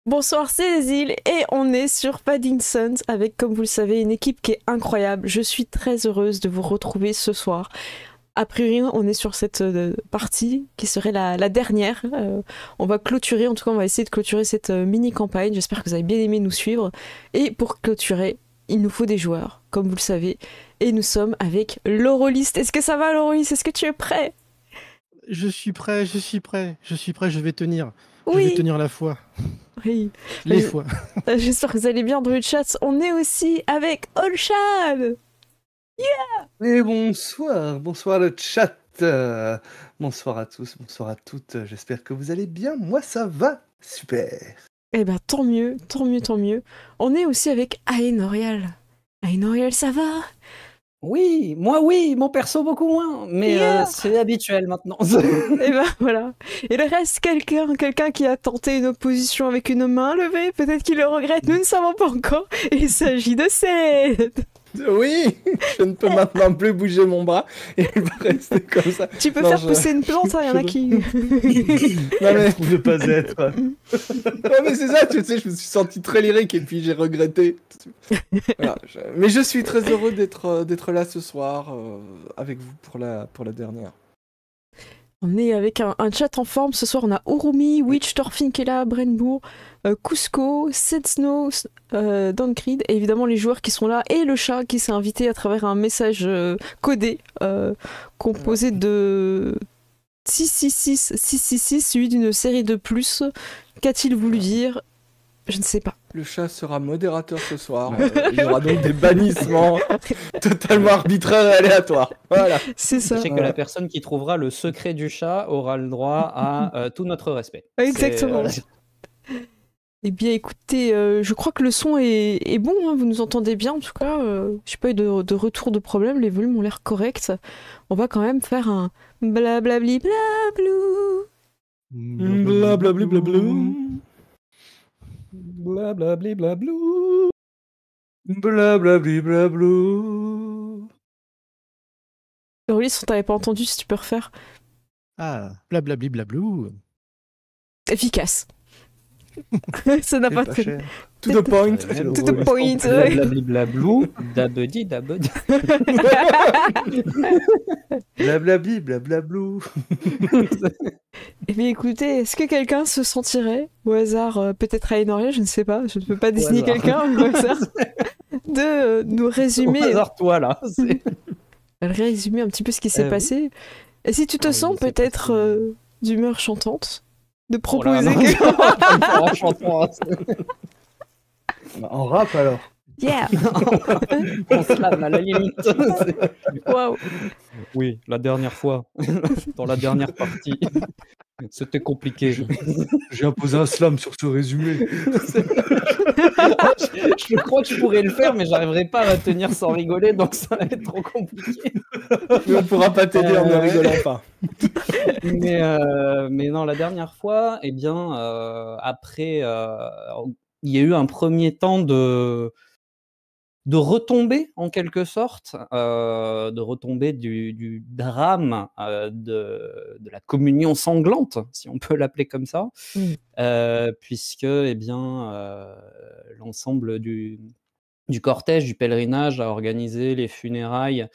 Bonsoir, c'est les îles et on est sur Padding Suns avec, comme vous le savez, une équipe qui est incroyable. Je suis très heureuse de vous retrouver ce soir. A priori, on est sur cette partie qui serait la dernière. On va clôturer, en tout cas, on va essayer de clôturer cette mini-campagne. J'espère que vous avez bien aimé nous suivre. Et pour clôturer, il nous faut des joueurs, comme vous le savez. Et nous sommes avec Laurolis. Est-ce que ça va, Laurolis? Est-ce que tu es prêt? Je suis prêt, je vais tenir. Oui. Je vais tenir la foi. Oui. Les fois. J'espère que vous allez bien dans le chat. On est aussi avec Olshan. Et bonsoir le chat, bonsoir à tous, bonsoir à toutes, j'espère que vous allez bien, moi ça va, super. Eh ben tant mieux, tant mieux, tant mieux. On est aussi avec Aenorial. Aenorial, ça va? Oui, moi oui, mon perso beaucoup moins, mais c'est habituel maintenant. Et ben voilà. Il reste quelqu'un qui a tenté une opposition avec une main levée, peut-être qu'il le regrette, nous ne savons pas encore. Il s'agit de Seth. Oui, je ne peux maintenant plus bouger mon bras et il va rester comme ça. Tu peux faire pousser une plante, il y en a qui... Non mais... ne pas être... Ouais mais c'est ça, tu sais, je me suis senti très lyrique et puis j'ai regretté. Voilà, mais je suis très heureux d'être là ce soir avec vous pour la dernière. On est avec un chat en forme. Ce soir, on a Urumi, Witch, Thorfinn qui est là, Brenbourg, Cusco, Setsno, Dancreed, et évidemment les joueurs qui sont là, et le chat qui s'est invité à travers un message codé, composé de 666, suivi d'une série de plus. Qu'a-t-il voulu dire? Je ne sais pas. Le chat sera modérateur ce soir. Il y aura donc des bannissements totalement arbitraires et aléatoires. Voilà. C'est ça. C'est que la personne qui trouvera le secret du chat aura le droit à tout notre respect. Exactement. Eh bien, écoutez, je crois que le son est bon, hein, vous nous entendez bien en tout cas. Je n'ai pas eu de retour de problème, les volumes ont l'air corrects. On va quand même faire un blablabli blablou. Blablabli blablou. Blablabli blablou. Blablabli blablou. Aurélie, si on t'avait pas entendu, si tu peux refaire. Ah, blablabli blablou. Efficace. Ça n'a pas de... To the point. To the point. Blablabli blablou. Dabedi dabedi. Blablabli blablablou. Eh bien écoutez, est-ce que quelqu'un se sentirait, au hasard, peut-être à Enoria, je ne sais pas, je ne peux pas désigner quelqu'un, au hasard, de nous résumer... Au hasard, toi, là. Résumer un petit peu ce qui s'est passé. Et si tu te sens peut-être d'humeur chantante, de proposer quelque chose... En rap alors. Yeah. On slam à la limite. Waouh. Oui, la dernière fois, dans la dernière partie, c'était compliqué. J'ai imposé un slam sur ce résumé. Je crois que je pourrais le faire, mais j'arriverai pas à la tenir sans rigoler, donc ça va être trop compliqué. Mais on pourra pas t'aider en ne rigolant pas. Mais non, la dernière fois, eh bien, après, il y a eu un premier temps de retomber en quelque sorte, de retomber du drame de la communion sanglante, si on peut l'appeler comme ça, puisque eh bien, l'ensemble du cortège, du pèlerinage a organisé les funérailles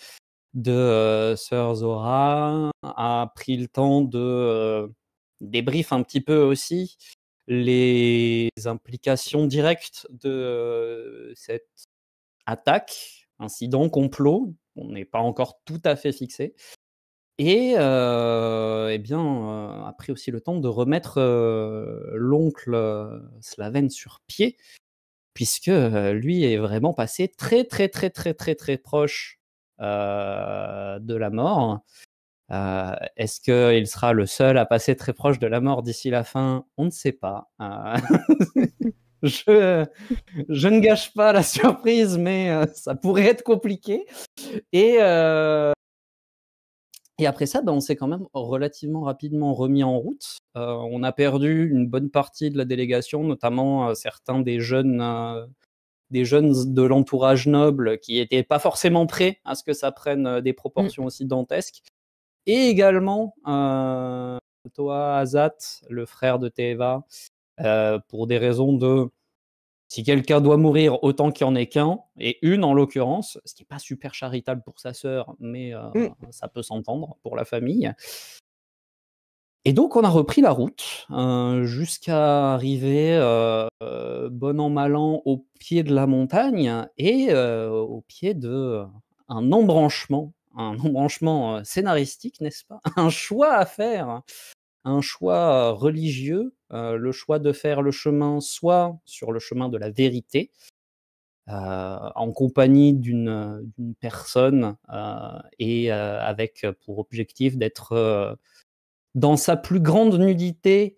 de sœur Zora, a pris le temps de débrief un petit peu aussi les implications directes de cette attaque, incident, complot. On n'est pas encore tout à fait fixé. Et eh bien, a pris aussi le temps de remettre l'oncle Slaven sur pied, puisque lui est vraiment passé très très très très très très proche de la mort. Est-ce qu'il sera le seul à passer très proche de la mort d'ici la fin? On ne sait pas. Je ne gâche pas la surprise, mais ça pourrait être compliqué. Et après ça, on s'est quand même relativement rapidement remis en route. On a perdu une bonne partie de la délégation, notamment certains des jeunes de l'entourage noble qui n'étaient pas forcément prêts à ce que ça prenne des proportions aussi dantesques. Et également, toi, Azat, le frère de Teva, pour des raisons de si quelqu'un doit mourir, autant qu'il n'y en ait qu'un, et une en l'occurrence, ce qui n'est pas super charitable pour sa sœur, mais ça peut s'entendre pour la famille. Et donc on a repris la route jusqu'à arriver bon an mal an au pied de la montagne et au pied de un embranchement scénaristique, n'est-ce pas? Un choix à faire, un choix religieux, le choix de faire le chemin soit sur le chemin de la vérité, en compagnie d'une personne et avec pour objectif d'être dans sa plus grande nudité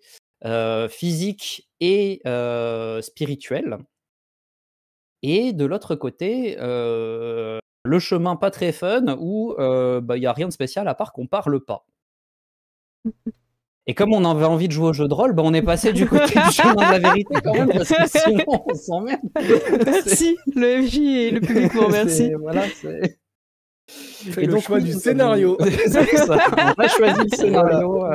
physique et spirituelle. Et de l'autre côté, le chemin pas très fun où y a rien de spécial à part qu'on parle pas. Et comme on avait envie de jouer au jeu de rôle, on est passé du côté du chemin de la vérité quand même, parce que sinon on s'emmerde. Merci, le MJ et le public vous remercie. Voilà, c'est... Et donc, choix du scénario. C'est ça. On a choisi le scénario.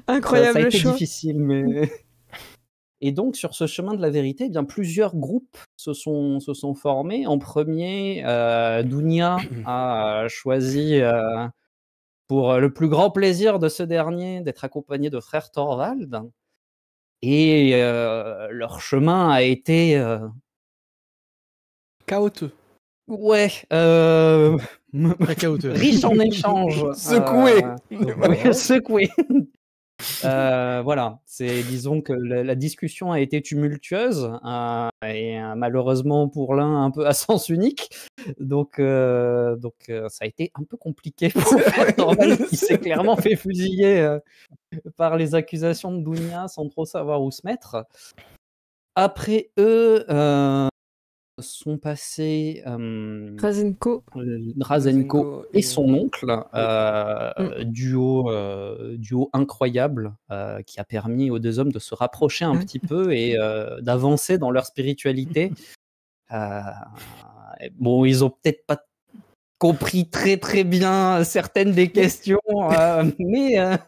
Incroyable ça a été choix. difficile, mais... Et donc, sur ce chemin de la vérité, eh bien, plusieurs groupes se sont formés. En premier, Dounia a choisi, pour le plus grand plaisir de ce dernier, d'être accompagné de frère Thorvald. Et leur chemin a été... chaotique. Ouais, riche en échanges. Secoué. Ouais, secoué. Voilà, disons que la discussion a été tumultueuse et malheureusement pour l'un un peu à sens unique. Donc ça a été un peu compliqué pour Thorvald qui s'est clairement fait fusiller par les accusations de Dounia sans trop savoir où se mettre. Après eux, sont passés Drazenko et son oncle, duo incroyable qui a permis aux deux hommes de se rapprocher un petit peu et d'avancer dans leur spiritualité. Bon, ils ont peut-être pas compris très très bien certaines des questions, mais à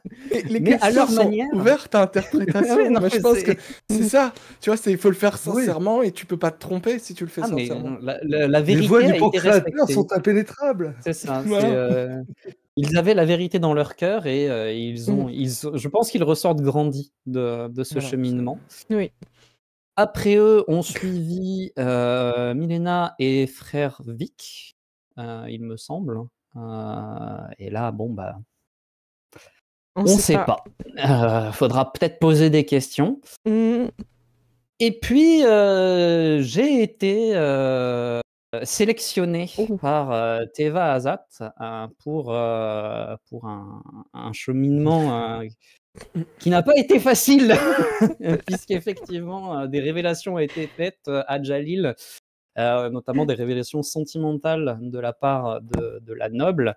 leur manière. Ouverte à interprétation. Ouais, non, je pense que c'est ça. Tu vois, il faut le faire sincèrement et tu peux pas te tromper si tu le fais sincèrement. La vérité les voix du a été respectée. sont impénétrables. C'est ça. Voilà. Ils avaient la vérité dans leur cœur et je pense qu'ils ressortent grandis de ce cheminement. Oui. Après eux, ont suivi Milena et frère Vic. Il me semble. Et là, on sait pas. Faudra peut-être poser des questions. Et puis, j'ai été sélectionné par Teva Azat pour un cheminement qui n'a pas été facile, puisqu'effectivement, des révélations ont été faites à Jalil. Notamment des révélations sentimentales de la part de la noble,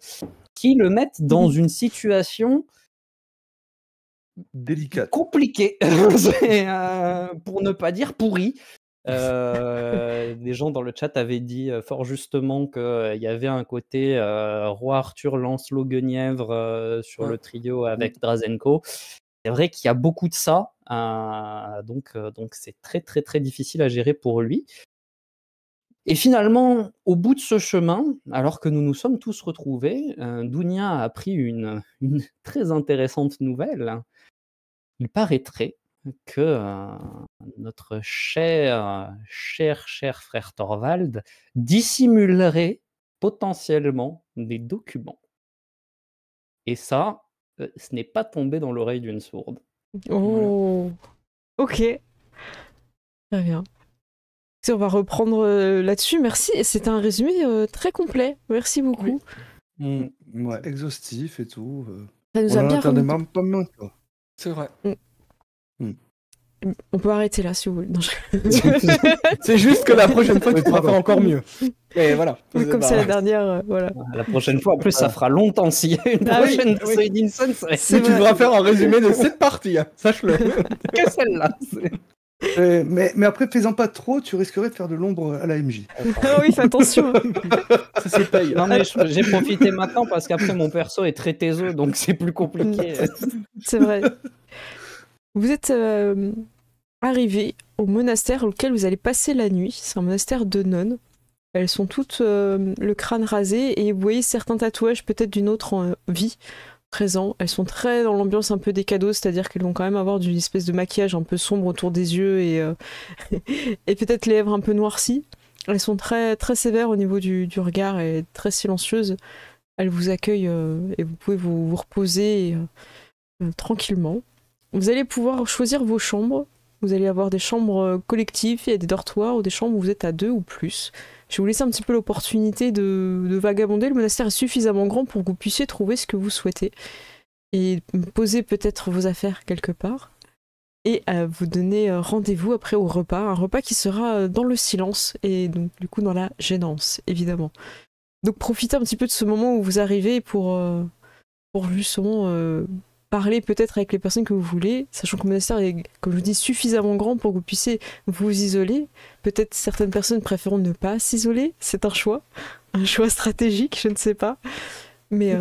qui le mettent dans une situation délicate, compliquée, pour ne pas dire pourrie. Des gens dans le chat avaient dit fort justement qu'il y avait un côté Roi Arthur, Lancelot, Guenièvre sur le trio avec Drazenko. C'est vrai qu'il y a beaucoup de ça, donc c'est très très très difficile à gérer pour lui. Et finalement, au bout de ce chemin, alors que nous nous sommes tous retrouvés, Dounia a appris une très intéressante nouvelle. Il paraîtrait que notre cher frère Thorvald dissimulerait potentiellement des documents. Et ça, ce n'est pas tombé dans l'oreille d'une sourde. Oh, ok. Très bien. On va reprendre là-dessus. Merci. C'était un résumé très complet. Merci beaucoup. Ouais, exhaustif et tout. Ça nous a bien remis... pas mal, quoi. C'est vrai. On peut arrêter là si vous voulez. Non, c'est juste que la prochaine fois, tu pourras faire encore mieux. Mais voilà. Comme c'est la dernière, voilà. La prochaine fois, en plus, ça fera longtemps s'il y a une prochaine Edinson. Tu devras faire un résumé de cette partie, hein. Sache-le. Que celle-là. Mais après, fais-en pas trop, tu risquerais de faire de l'ombre à la MJ. Ah oui, fais attention. Ça se paye. Non, mais j'ai profité maintenant parce qu'après, mon perso est très taiseux, donc c'est plus compliqué. C'est vrai. Vous êtes arrivé au monastère auquel vous allez passer la nuit. C'est un monastère de nonnes. Elles sont toutes le crâne rasé et vous voyez certains tatouages peut-être d'une autre vie présents. Elles sont très dans l'ambiance un peu des cadeaux, c'est-à-dire qu'elles vont quand même avoir une espèce de maquillage un peu sombre autour des yeux et peut-être les lèvres un peu noircies. Elles sont très, très sévères au niveau du regard et très silencieuses. Elles vous accueillent et vous pouvez vous reposer tranquillement. Vous allez pouvoir choisir vos chambres. Vous allez avoir des chambres collectives, il y a des dortoirs ou des chambres où vous êtes à 2 ou plus. Je vais vous laisser un petit peu l'opportunité de vagabonder. Le monastère est suffisamment grand pour que vous puissiez trouver ce que vous souhaitez et poser peut-être vos affaires quelque part et vous donner rendez-vous après au repas. Un repas qui sera dans le silence et donc du coup dans la gênance, évidemment. Donc profitez un petit peu de ce moment où vous arrivez pour justement parler peut-être avec les personnes que vous voulez, sachant que le monastère est, comme je vous dis, suffisamment grand pour que vous puissiez vous isoler. Peut-être certaines personnes préféreront ne pas s'isoler, c'est un choix stratégique, je ne sais pas. Mais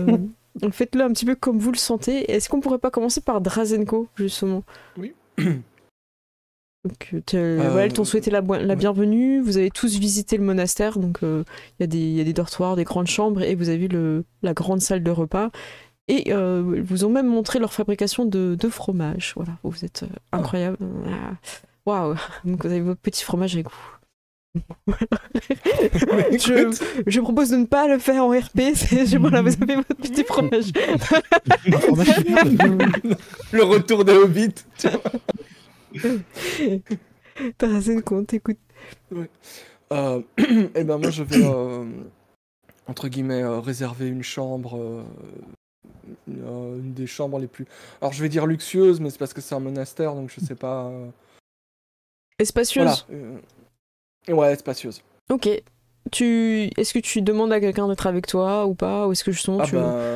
faites-le un petit peu comme vous le sentez. Est-ce qu'on pourrait pas commencer par Drazenko, justement? Oui. Donc, voilà, elles t'ont souhaité la bienvenue, vous avez tous visité le monastère, donc il y a des dortoirs, des grandes chambres, et vous avez vu la grande salle de repas. Et ils vous ont même montré leur fabrication de fromage. Voilà, vous êtes incroyable. Waouh! Donc vous avez votre petit fromage avec vous. je propose de ne pas le faire en RP. Voilà, vous avez votre petit fromage. Le retour des hobbits. T'as compte, écoute. Ouais. Et ben moi je vais entre guillemets réserver une chambre. Une des chambres les plus... Alors je vais dire luxueuse, mais c'est parce que c'est un monastère, donc je sais pas... Et spacieuse. Voilà. Ouais, spacieuse. Ok. Est-ce que tu demandes à quelqu'un d'être avec toi ou pas? Ou est-ce que justement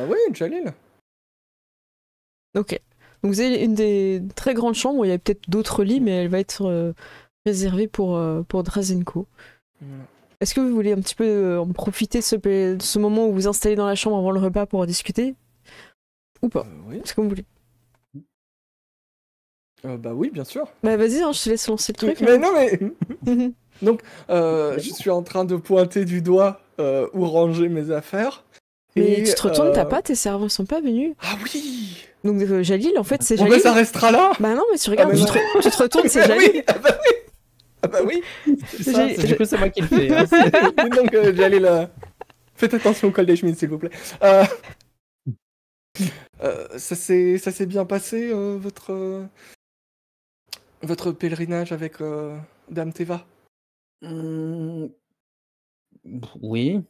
oui, Jalil. Ok. Donc vous avez une des très grandes chambres où il y a peut-être d'autres lits, mais elle va être réservée pour Drazenko. Voilà. Est-ce que vous voulez un petit peu en profiter de ce moment où vous vous installez dans la chambre avant le repas pour discuter? Ou pas? Oui. C'est comme vous voulez. Bah oui, bien sûr. Bah vas-y, je te laisse lancer le truc. Mais non, mais... Donc, je suis en train de pointer du doigt où ranger mes affaires. Mais tu te retournes, t'as pas, tes serveurs sont pas venus. Ah oui. Donc Jalil, en fait, c'est Bon, Jalil. bah ça restera là. Bah non, mais tu regardes, mais tu te retournes, c'est Jalil. Oui. Ah bah oui. C'est ça, du coup, c'est moi qui le fais. Hein, donc, Jalil, faites attention au col des chemins, s'il vous plaît. Ça s'est bien passé, votre pèlerinage avec Dame Teva? Oui,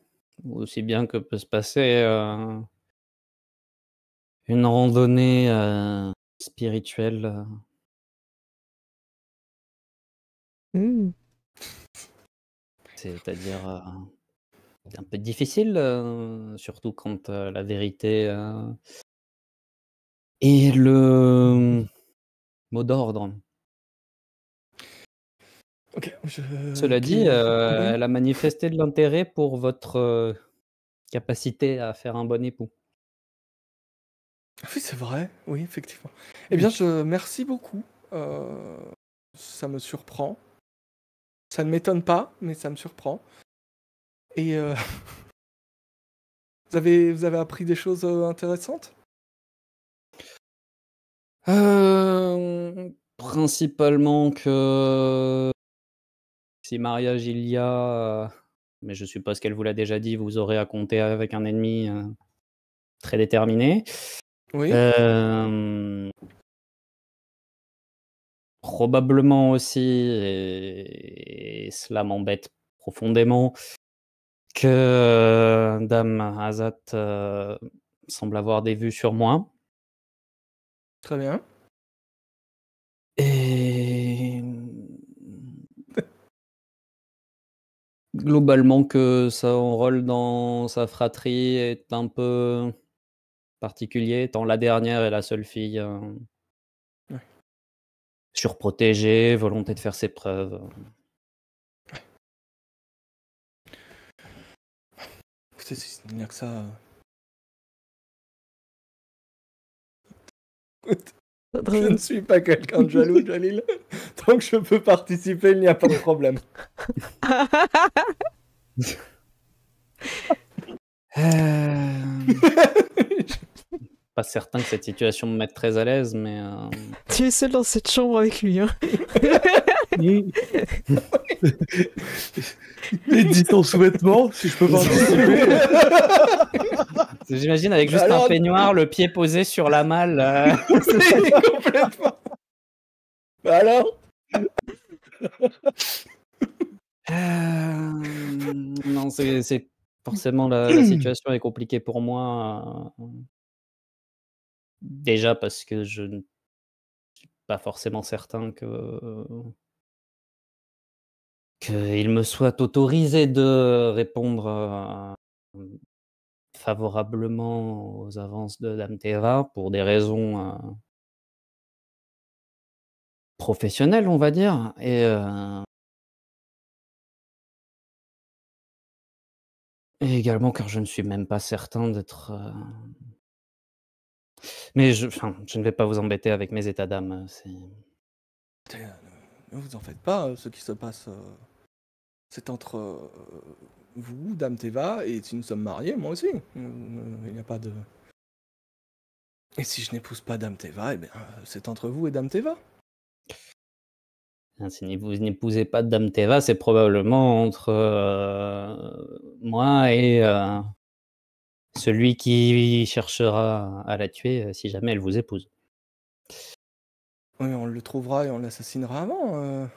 aussi bien que peut se passer une randonnée spirituelle. C'est-à-dire un peu difficile, surtout quand la vérité est le mot d'ordre. Ok. Cela dit, elle a manifesté de l'intérêt pour votre capacité à faire un bon époux. Oui, c'est vrai. Oui, effectivement. Eh bien, merci beaucoup. Ça me surprend. Ça ne m'étonne pas, mais ça me surprend. Et vous avez appris des choses intéressantes? Principalement que si mariage il y a, mais je suppose qu'elle vous l'a déjà dit, vous aurez à compter avec un ennemi très déterminé. Oui. Probablement aussi, et cela m'embête profondément, que Dame Azat semble avoir des vues sur moi. Très bien. Et globalement que son rôle dans sa fratrie est un peu particulier, étant la dernière et la seule fille surprotégée, volonté de faire ses preuves. Il n'y a que ça. Je ne suis pas quelqu'un de jaloux, Jalil. Tant que je peux participer, il n'y a pas de problème. Pas certain que cette situation me mette très à l'aise, mais Tu es seul dans cette chambre avec lui. Hein. Et dis ton sous-vêtement, si je peux participer. j'imagine avec juste Alors- un peignoir, le pied posé sur la malle. Complètement. Bah alors Non, c'est forcément la situation est compliquée pour moi. Déjà parce que je ne suis pas forcément certain qu'il me soit autorisé de répondre favorablement aux avances de Dame Teva pour des raisons professionnelles, on va dire. Et également car je ne suis même pas certain d'être. Mais je ne vais pas vous embêter avec mes états d'âme. Écoutez, ne vous en faites pas, ce qui se passe, c'est entre vous, Dame Teva, et si nous sommes mariés, moi aussi. Il n'y a pas de... Et si je n'épouse pas Dame Teva, eh bien, c'est entre vous et Dame Teva. Si vous n'épousez pas Dame Teva, c'est probablement entre moi et celui qui cherchera à la tuer si jamais elle vous épouse. Oui, on le trouvera et on l'assassinera avant.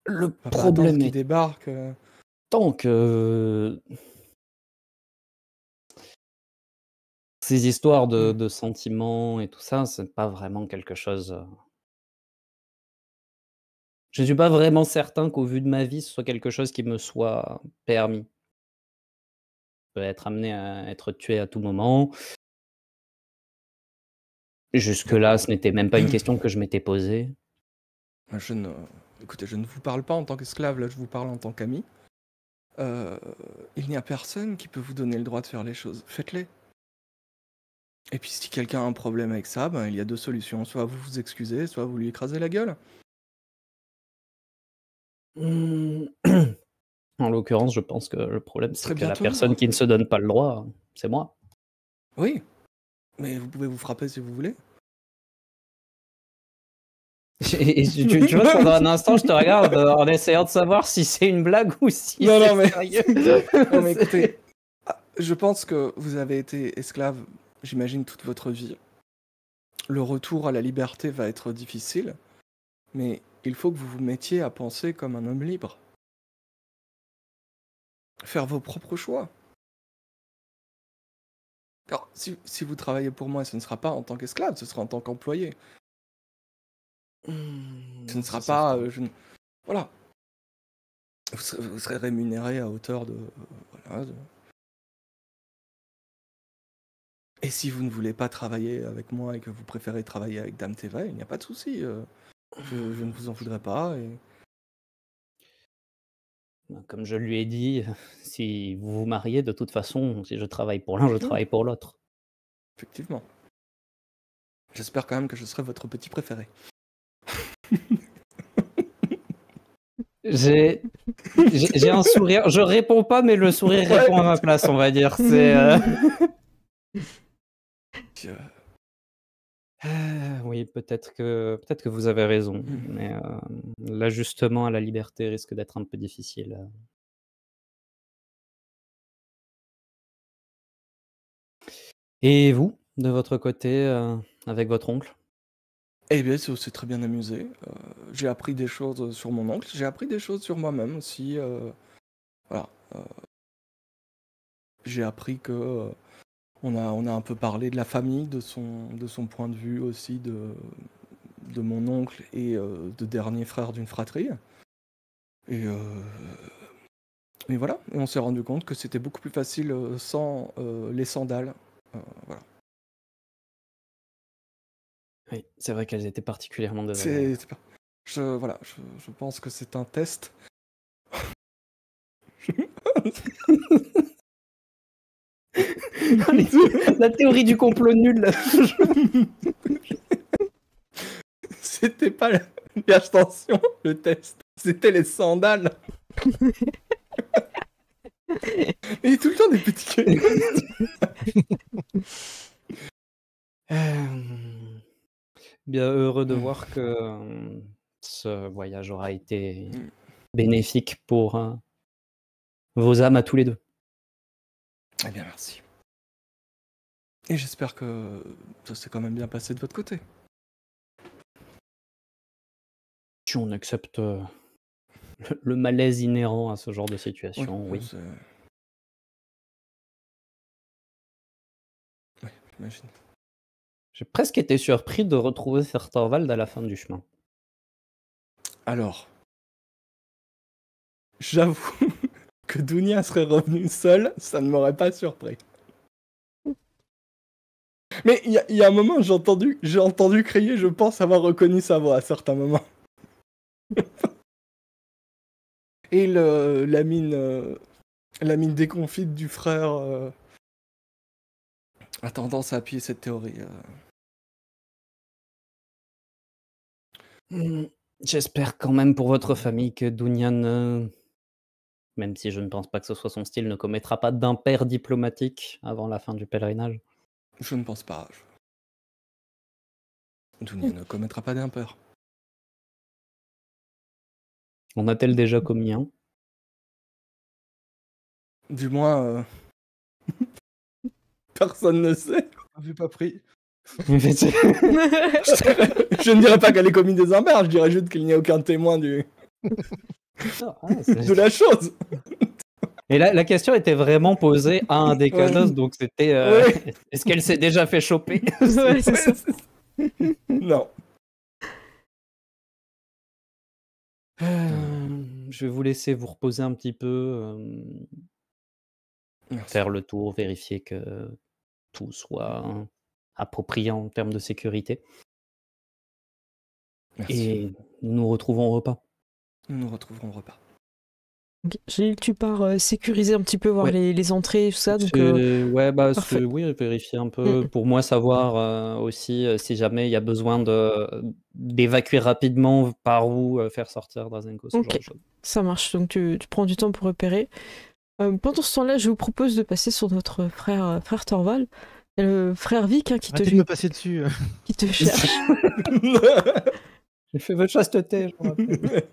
Le On va pas problème attendre qu'il est débarque. tant que ces histoires de sentiments et tout ça, c'est pas vraiment quelque chose. Je suis pas vraiment certain qu'au vu de ma vie, ce soit quelque chose qui me soit permis. Je peux être amené à être tué à tout moment. Jusque-là, ce n'était même pas une question que je m'étais posée. Écoutez, je ne vous parle pas en tant qu'esclave, là je vous parle en tant qu'ami. Il n'y a personne qui peut vous donner le droit de faire les choses. Faites-les. Et puis si quelqu'un a un problème avec ça, ben, il y a deux solutions. Soit vous vous excusez, soit vous lui écrasez la gueule. En l'occurrence, je pense que le problème, c'est Très que la bientôt. personne qui ne se donne pas le droit, c'est moi. Oui, mais vous pouvez vous frapper si vous voulez. Et tu vois, pendant un instant, je te regarde en essayant de savoir si c'est une blague ou si Non, c'est non, mais- sérieux. Non mais écoutez, je pense que vous avez été esclave, j'imagine, toute votre vie. Le retour à la liberté va être difficile, mais il faut que vous vous mettiez à penser comme un homme libre. Faire vos propres choix. Alors, si vous travaillez pour moi, ce ne sera pas en tant qu'esclave, ce sera en tant qu'employé. Ce ne sera pas... Voilà. Vous serez rémunéré à hauteur de... voilà, Et si vous ne voulez pas travailler avec moi et que vous préférez travailler avec Dame Teva, il n'y a pas de souci. Je ne vous en voudrais pas. Et... Comme je lui ai dit, si vous vous mariez, de toute façon, si je travaille pour l'un, je travaille pour l'autre. Effectivement. J'espère quand même que je serai votre petit préféré. J'ai un sourire. Je réponds pas, mais le sourire répond à ma place, on va dire. C'est. Oui, peut-être que vous avez raison, mais l'ajustement à la liberté risque d'être un peu difficile. Et vous, de votre côté, avec votre oncle? Eh bien, c'est très bien amusé. J'ai appris des choses sur mon oncle. J'ai appris des choses sur moi-même aussi. Voilà. J'ai appris que on a un peu parlé de la famille, de son point de vue aussi, de mon oncle et de dernier frère d'une fratrie. Et voilà. Et on s'est rendu compte que c'était beaucoup plus facile sans les sandales. Voilà. Oui, c'est vrai qu'elles étaient particulièrement désagréables. Je pense que c'est un test. La théorie du complot nul. C'était pas attention, le test. C'était les sandales. Et tout le temps des petits Bien heureux de Mm. voir que ce voyage aura été bénéfique pour vos âmes à tous les deux. Eh bien, merci. Et j'espère que ça s'est quand même bien passé de votre côté. Si on accepte le malaise inhérent à ce genre de situation, oui. Oui, j'imagine. J'ai presque été surpris de retrouver Sir Thorvald à la fin du chemin. Alors, j'avoue que Dounia serait revenue seule, ça ne m'aurait pas surpris. Mais il y a un moment, j'ai entendu crier, je pense avoir reconnu sa voix à certains moments. Et la mine déconfite du frère a tendance à appuyer cette théorie. J'espère quand même pour votre famille que Dunyan, même si je ne pense pas que ce soit son style, ne commettra pas d'impair diplomatique avant la fin du pèlerinage. Je ne pense pas. Dounia ne commettra pas d'impair. En a-t-elle déjà commis un? Du moins, personne ne sait. Vu pas pris. Je ne dirais pas qu'elle ait commis des impairs, je dirais juste qu'il n'y a aucun témoin de la chose. Et là, la question était vraiment posée à un des Kanos, donc c'était est-ce qu'elle s'est déjà fait choper? Ouais, c'est ça. Non. Je vais vous laisser vous reposer un petit peu, Merci. faire le tour, vérifier que tout soit approprié en termes de sécurité. Merci. Et nous nous retrouvons au repas. Nous nous retrouverons au repas. Ok. J'ai lu que tu pars sécuriser un petit peu, voir Ouais. les entrées et tout ça. Donc, Ouais, bah, parfait. oui, vérifier un peu. Pour moi, savoir aussi si jamais il y a besoin d'évacuer rapidement par où faire sortir Drazenko, ce genre Ok. de choses. Ça marche, donc tu prends du temps pour repérer. Pendant ce temps-là, je vous propose de passer sur notre frère Thorvald. Il y a le frère Vic qui Arrêtez de me passer dessus. te cherche. J'ai fait votre chasteté, je me rappelle.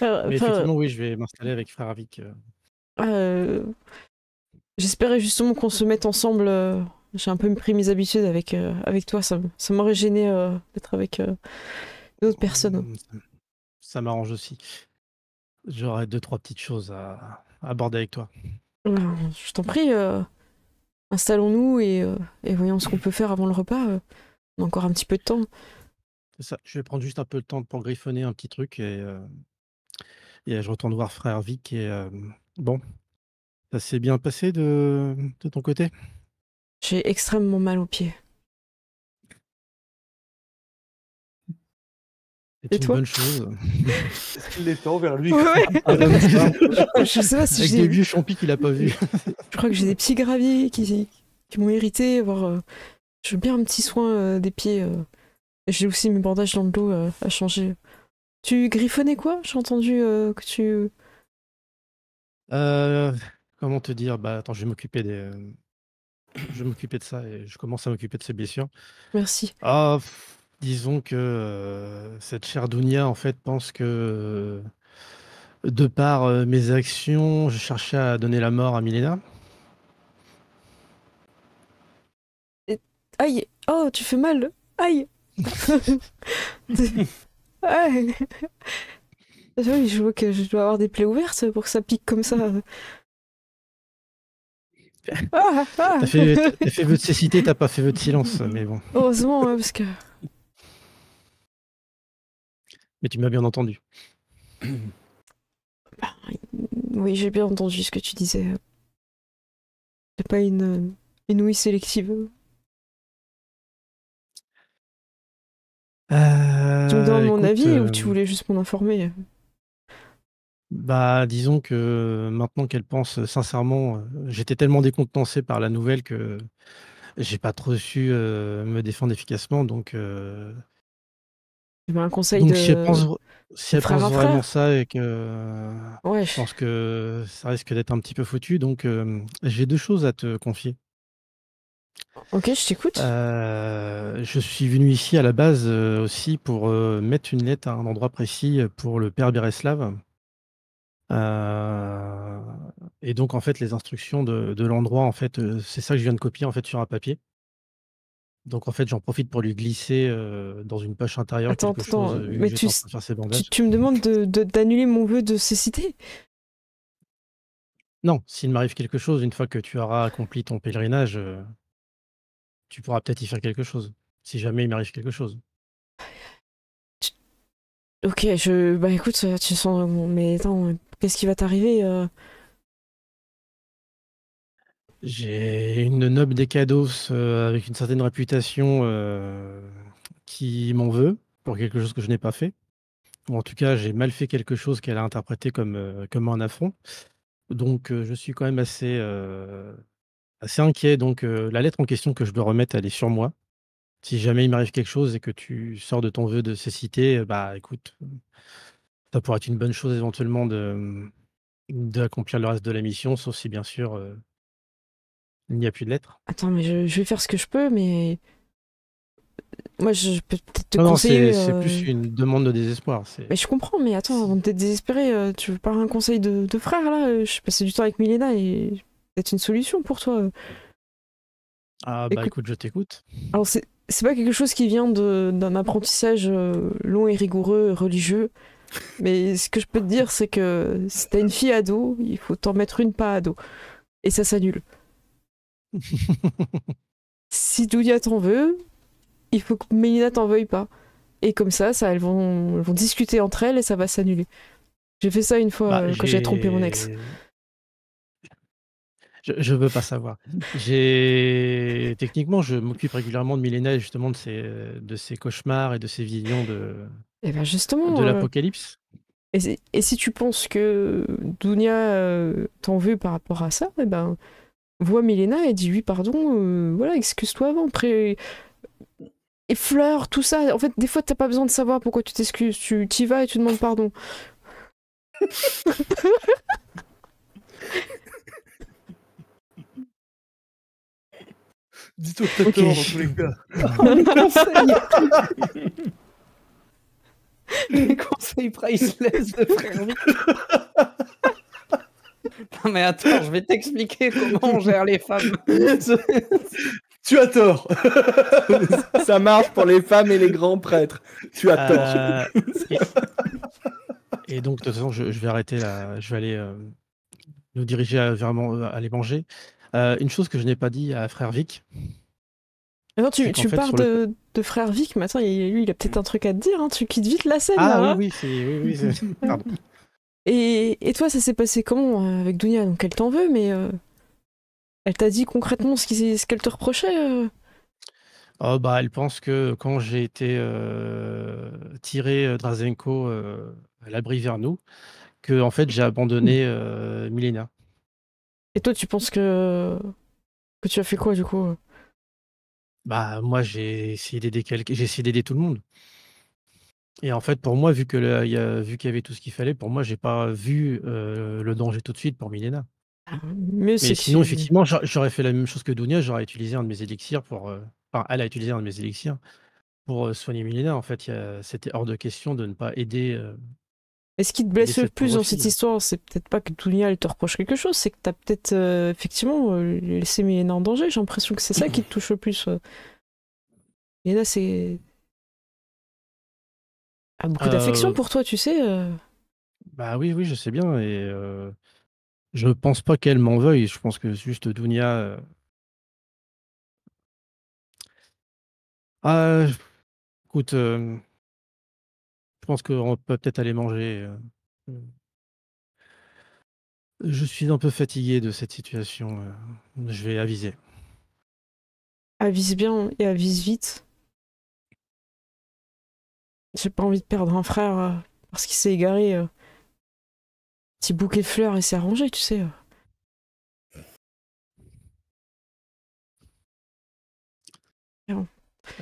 Mais effectivement, oui, je vais m'installer avec frère Avik. J'espérais justement qu'on se mette ensemble. J'ai un peu pris mes habitudes avec toi. Ça m'aurait gêné d'être avec d'autres personnes. Ça m'arrange aussi. J'aurais 2-3 petites choses à aborder avec toi. Je t'en prie, installons-nous et voyons ce qu'on peut faire avant le repas. On a encore un petit peu de temps. C'est ça. Je vais prendre juste un peu de temps pour griffonner un petit truc et je retourne voir frère Vic et bon, ça s'est bien passé de ton côté? J'ai extrêmement mal aux pieds. C'est Et une toi? bonne chose. Est-ce qu'il les tend vers lui? Ouais. Je sais pas si Avec des vieux champis qu'il a pas vus. Je crois que j'ai des petits graviers qui m'ont irrité. Je veux bien un petit soin des pieds. J'ai aussi mes bandages dans le dos à changer. Tu griffonnais quoi? J'ai entendu que tu... Comment te dire? Bah attends, je vais m'occuper de ça et je commence à m'occuper de ces blessures. Merci. Disons que cette chère Dounia en fait pense que de par mes actions, je cherchais à donner la mort à Milena. Aïe! Oh, tu fais mal! Aïe! Ouais. Oui, je vois que je dois avoir des plaies ouvertes pour que ça pique comme ça. T'as fait vœu de cécité, t'as pas fait vœu de silence, mais bon. Heureusement, parce que... Mais tu m'as bien entendu. Oui, j'ai bien entendu ce que tu disais. C'est pas une ouïe sélective. Tu me demandes mon Écoute, avis ou tu voulais juste m'en informer? bah, disons que maintenant qu'elle pense sincèrement, j'étais tellement décontenancé par la nouvelle que j'ai pas trop su me défendre efficacement, donc Tu veux un conseil Donc si elle pense, de si elle frère pense à vraiment frère? ça et que Ouais. je pense que ça risque d'être un petit peu foutu, donc j'ai 2 choses à te confier. Ok, je t'écoute. Je suis venu ici à la base, aussi pour, mettre une lettre à un endroit précis, pour le père Bereslav. Heu et donc en fait, les instructions de l'endroit, en fait, c'est ça que je viens de copier, en fait, sur un papier. Donc en fait, j'en profite pour lui glisser, dans une poche intérieure Attends, quelque chose, attends, vu que mais j'étais en train de faire ses bandages. tu me demandes d'annuler mon vœu de cécité? Non, s'il m'arrive quelque chose, une fois que tu auras accompli ton pèlerinage, tu pourras peut-être y faire quelque chose, si jamais il m'arrive quelque chose. Ok, bah écoute, tu sens. Mais attends, qu'est-ce qui va t'arriver J'ai une noble Décados, avec une certaine réputation, qui m'en veut pour quelque chose que je n'ai pas fait. Ou en tout cas, j'ai mal fait quelque chose qu'elle a interprété comme un affront. Donc je suis quand même assez inquiet. Donc la lettre en question que je dois remettre, elle est sur moi. Si jamais il m'arrive quelque chose et que tu sors de ton vœu de cécité, bah, écoute, ça pourrait être une bonne chose éventuellement d'accomplir le reste de la mission, sauf si bien sûr, il n'y a plus de lettre. Attends, mais je vais faire ce que je peux, mais moi je peux peut-être te Non, non, conseiller. c'est plus une demande de désespoir, c'est Mais je comprends, mais attends, c'est avant d'être désespéré, tu veux pas un conseil de frère là? Je passé du temps avec Milena et peut-être une solution pour toi. ah bah, Écoute, écoute, je t'écoute. alors c'est pas quelque chose qui vient d'un apprentissage long et rigoureux, religieux, mais ce que je peux te dire, c'est que si t'as une fille ado, il faut t'en mettre une pas ado. Et ça s'annule. Si Dounia t'en veut, il faut que Mélina t'en veuille pas. Et comme ça, elles vont discuter entre elles et ça va s'annuler. J'ai fait ça une fois Bah, quand j'ai trompé mon ex. je veux pas savoir. J'ai techniquement, je m'occupe régulièrement de Milena et justement de ses cauchemars et de ses visions Et ben de justement, l'apocalypse. et si tu penses que Dounia t'en veut par rapport à ça, eh ben vois Milena et dis-lui pardon, voilà, excuse-toi avant. Après, et fleurs, tout ça. En fait, des fois, t'as pas besoin de savoir pourquoi tu t'excuses. Tu t'y vas et tu demandes pardon. Dis-toi que t'as Ok. tort dans tous les cas. Les conseils priceless de frère Vic. Non mais attends, je vais t'expliquer comment on gère les femmes. Tu as tort. Ça marche pour les femmes et les grands prêtres. Tu as tort. Et et donc de toute façon, je vais arrêter là, je vais aller, nous diriger aller manger. Une chose que je n'ai pas dit à frère Vic, Attends, c'est qu'en tu fait pars sur le de frère Vic, mais attends, lui, il a peut-être un truc à te dire, hein. Tu quittes vite la scène, ah là. Hein. oui, c'est pardon. Et toi, ça s'est passé comment avec Dounia? Donc, elle t'en veut, mais elle t'a dit concrètement ce qu'elle te reprochait Oh bah, elle pense que quand j'ai été, tiré, Drazenko, à l'abri vers nous, que en fait j'ai abandonné, Milena. Et toi, tu penses que tu as fait quoi, du coup Bah, moi j'ai essayé d'aider tout le monde et en fait pour moi vu que vu qu'il y avait tout ce qu'il fallait, pour moi j'ai pas vu, le danger tout de suite pour Milena. Mieux, Mais c'est que sinon tu... effectivement j'aurais fait la même chose que Dounia, j'aurais utilisé un de mes élixirs pour, enfin elle a utilisé un de mes élixirs pour, soigner Milena. En fait, c'était hors de question de ne pas Et ce qui te aider blesse le cette plus pauvre dans cette fille. histoire, c'est peut-être pas que Dounia, elle te reproche quelque chose, c'est que t'as peut-être effectivement laissé Milena en danger. J'ai l'impression que c'est ça qui te touche le plus. Milena, c'est... a beaucoup d'affection Heu, pour toi, tu sais. Bah, oui, oui, je sais bien et je pense pas qu'elle m'en veuille. Je pense que juste Dounia, ah, écoute, je pense qu'on peut peut-être aller manger, je suis un peu fatigué de cette situation, je vais aviser. Avise bien et avise vite. J'ai pas envie de perdre un frère parce qu'il s'est égaré. Petit bouquet de fleurs et c'est arrangé, tu sais. Bon.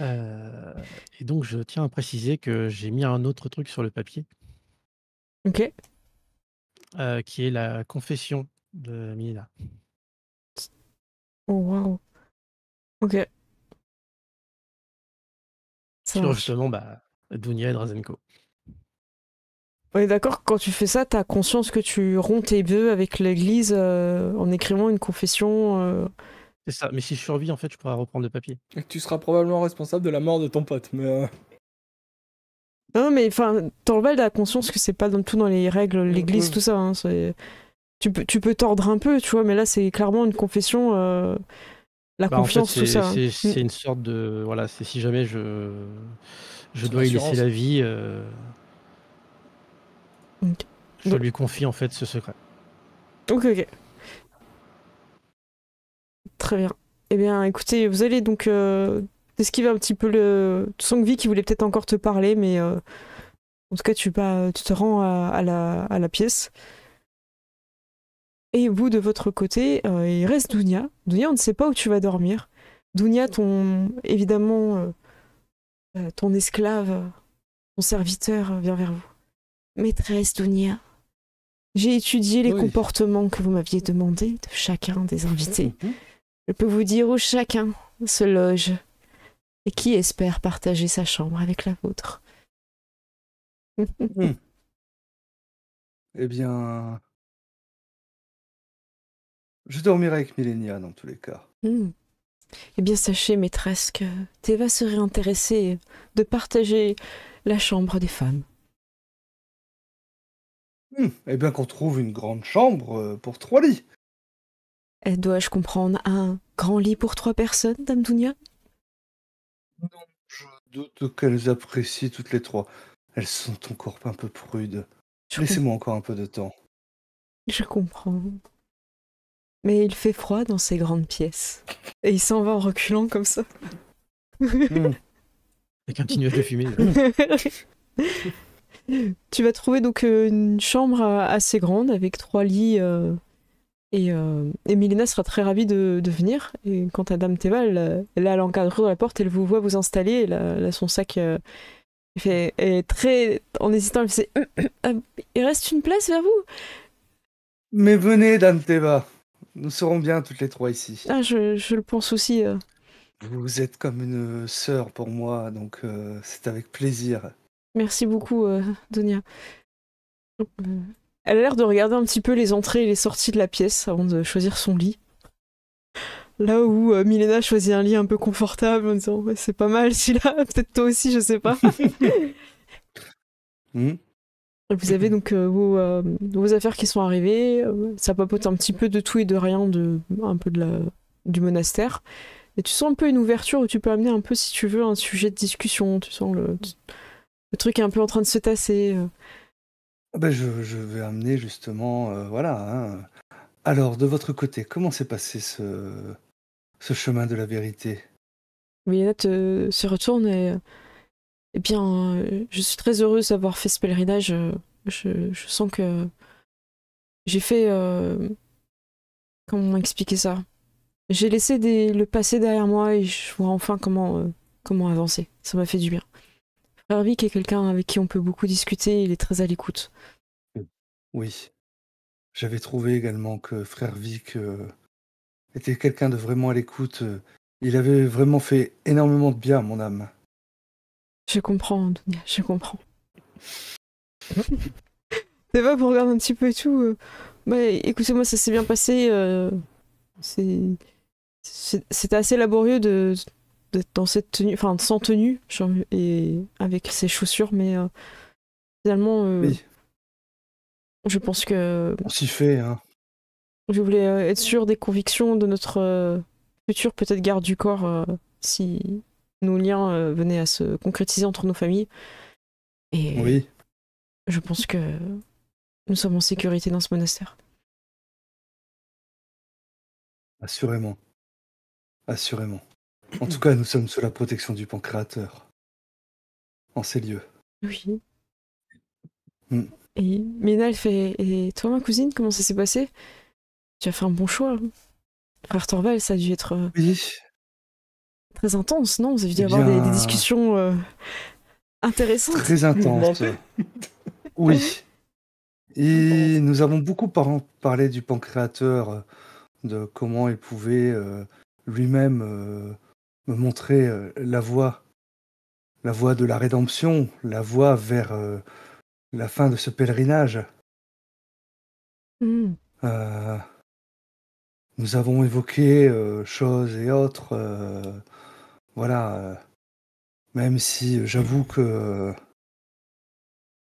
Et donc je tiens à préciser que j'ai mis un autre truc sur le papier, Ok. qui est la confession de Milena Oh, waouh. Ok, ça sur marche. justement, Dunia et Drazenko. On est d'accord que quand tu fais ça, t'as conscience que tu romps tes vœux avec l'église en écrivant une confession. C'est ça, mais si je survis, en fait, je pourrais reprendre le papier. Et que tu seras probablement responsable de la mort de ton pote, mais... Non, mais enfin, Torvald a conscience que c'est pas du tout dans les règles, l'église, oui. tout ça. Hein, tu peux tordre un peu, tu vois, mais là, c'est clairement une confession. La En fait, confiance, tout ça. Hein. c'est une sorte de... Voilà, c'est si jamais je Son dois y laisser assurance. la vie, Ok. je Donc- lui confie, en fait, ce secret. Ok. Très bien. Eh bien, écoutez, vous allez donc esquiver un petit peu le Songvi qui voulait peut-être encore te parler, mais en tout cas, tu te rends à la pièce. Et vous, de votre côté, il reste Dounia. Dounia, on ne sait pas où tu vas dormir. Dounia, évidemment, ton esclave, ton serviteur vient vers vous. Maîtresse Dounia, j'ai étudié les Oui. comportements que vous m'aviez demandé de chacun des invités. Je peux vous dire où chacun se loge et qui espère partager sa chambre avec la vôtre. Eh bien, je dormirai avec Millénia dans tous les cas. Eh bien, sachez, maîtresse, que Teva serait intéressée de partager la chambre des femmes. Eh bien, qu'on trouve une grande chambre pour 3 lits. Dois-je comprendre un grand lit pour 3 personnes, Dame Dounia? Je doute qu'elles apprécient toutes les 3. Elles sont encore un peu prudes. Je Laissez-moi encore un peu de temps. Je comprends. Mais il fait froid dans ces grandes pièces. Et il s'en va en reculant comme ça. Avec un petit nuage de fumée. Tu vas trouver donc une chambre assez grande avec 3 lits. Et Milena sera très ravie de venir. Et quant à Dame Teva, elle est à l'encadreur de la porte, elle vous voit vous installer. Elle a son sac. Elle est très. En hésitant, elle fait il reste une place vers vous? Mais venez, Dame Teva. Nous serons bien toutes les 3 ici. Ah, je le pense aussi. Vous êtes comme une sœur pour moi, donc c'est avec plaisir. Merci beaucoup, Donia. Elle a l'air de regarder un petit peu les entrées et les sorties de la pièce avant de choisir son lit. Là où Milena choisit un lit un peu confortable en disant ouais, c'est pas mal celui-là, peut-être toi aussi, je sais pas. Vous avez donc vos affaires qui sont arrivées, ça papote un petit peu de tout et de rien, un peu du monastère. Et tu sens un peu une ouverture où tu peux amener un peu, si tu veux, un sujet de discussion. Tu sens le truc est un peu en train de se tasser. Je vais amener justement, voilà. Hein. Alors, de votre côté, comment s'est passé ce chemin de la vérité? Milena se retourne et eh bien, je suis très heureuse d'avoir fait ce pèlerinage. Je sens que j'ai fait... comment expliquer ça? J'ai laissé le passé derrière moi et je vois enfin comment avancer. Ça m'a fait du bien. Frère Vic est quelqu'un avec qui on peut beaucoup discuter, il est très à l'écoute. Oui. J'avais trouvé également que Frère Vic était quelqu'un de vraiment à l'écoute. Il avait vraiment fait énormément de bien à mon âme. Je comprends, Dunia, je comprends. C'est vrai, vous regardez un petit peu et tout. Écoutez-moi, ça s'est bien passé. C'était assez laborieux d'être dans cette tenue, enfin sans tenue et avec ses chaussures, mais finalement, Oui, je pense que on s'y fait, hein. je voulais être sûre des convictions de notre futur peut-être garde du corps si nos liens venaient à se concrétiser entre nos familles. Et Oui, je pense que nous sommes en sécurité dans ce monastère. assurément. Assurément. En tout cas, nous sommes sous la protection du Pancréateur. En ces lieux. Oui. Mm. Et Mina, elle fait et toi, ma cousine, comment ça s'est passé? Tu as fait un bon choix. Hein. Frère Torval, ça a dû être. Oui. très intense, non? Vous avez dû Eh avoir des bien, discussions intéressantes. très intense. Oui. Et nous avons beaucoup parlé du pancréateur, de comment il pouvait lui-même me montrer la voie de la rédemption, la voie vers la fin de ce pèlerinage. Hmm. Euh, Nous avons évoqué choses et autres, voilà, même si j'avoue que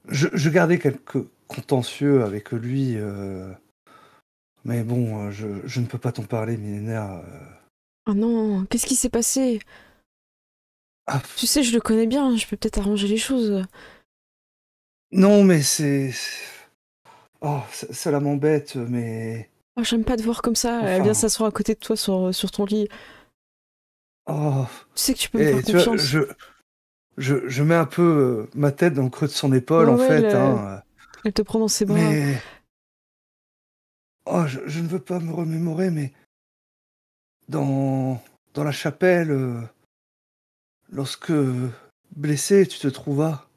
je gardais quelques contentieux avec lui, mais bon, je ne peux pas t'en parler, Milena. Ah non, qu'est-ce qui s'est passé? Ah, Tu sais, je le connais bien, je peux peut-être arranger les choses. non, mais oh, cela m'embête, mais... Oh, j'aime pas te voir comme ça. Elle Enfin, vient s'asseoir à côté de toi sur ton lit. oh, Tu sais que tu peux me faire tu vois, confiance. je mets un peu ma tête dans le creux de son épaule, Ouais, en ouais, fait, elle te prend dans ses bras. mais... Oh, je ne veux pas me remémorer, mais dans la chapelle, lorsque blessé tu te trouvas,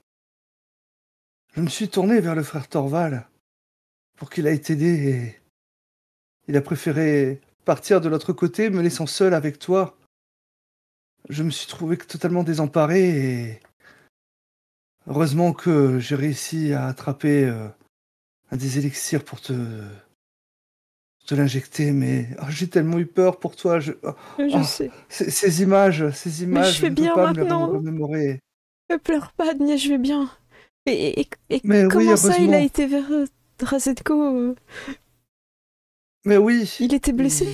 je me suis tourné vers le frère Torval pour qu'il aille t'aider et il a préféré partir de l'autre côté, me laissant seul avec toi. Je me suis trouvé totalement désemparé et heureusement que j'ai réussi à attraper un des élixirs pour te l'injecter, mais oh, j'ai tellement eu peur pour toi. Je sais. Ces images, Mais je je vais ne peux bien pas me les maintenant. remémorer. Ne pleure pas, Nia, je vais bien. Et Mais oui, comment ça, il a heureusement. été vers Drazetko? Mais oui. Il était blessé?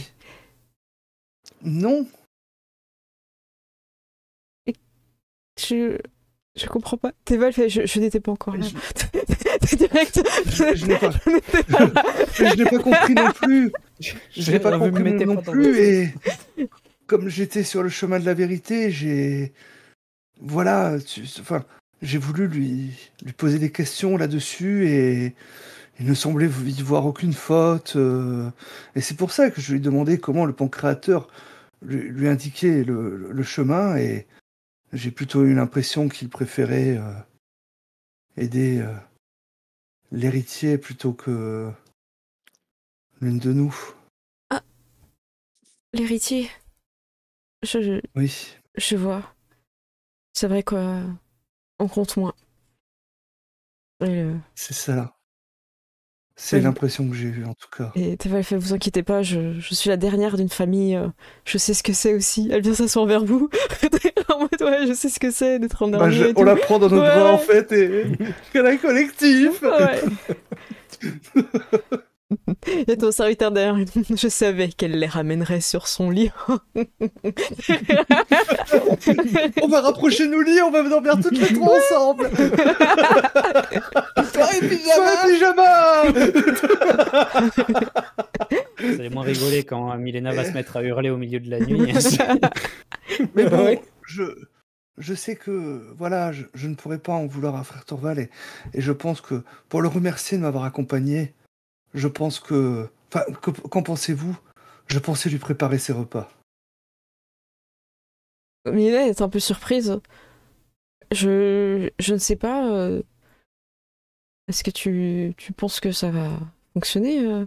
Non. Je comprends pas. Théval fait, je n'étais pas encore là. Direct. Je n'ai pas... n'étais pas là. je n'ai pas compris non plus. Je n'ai pas compris non plus. Et comme j'étais sur le chemin de la vérité, voilà, enfin, j'ai voulu lui poser des questions là-dessus et il ne semblait y voir aucune faute. Et c'est pour ça que je lui ai demandé comment le pancréateur lui indiquait le chemin et j'ai plutôt eu l'impression qu'il préférait aider l'héritier plutôt que l'une de nous. Ah, l'héritier. Oui. Je vois. C'est vrai qu'on compte moins. C'est ça. C'est l'impression que j'ai eue en tout cas. Et Théval fait, vous inquiétez pas, je suis la dernière d'une famille, je sais ce que c'est aussi. Elle vient s'asseoir vers vous. En mode, ouais, je sais ce que c'est d'être en dernier. On la prend dans nos bras en fait et qu'elle a un collectif. Ouais. Et ton serviteur derrière, je savais qu'elle les ramènerait sur son lit. On va rapprocher nos lits, on va dormir toutes les trois ensemble. Soirée pyjama. Vous allez moins rigoler quand Milena va se mettre à hurler au milieu de la nuit. Mais bon, je sais que voilà, je ne pourrais pas en vouloir à frère Torval et je pense que pour le remercier de m'avoir accompagné, je pense que... Enfin, qu'en pensez-vous? Je pensais lui préparer ses repas. Milena est un peu surprise. Je ne sais pas. Est-ce que tu penses que ça va fonctionner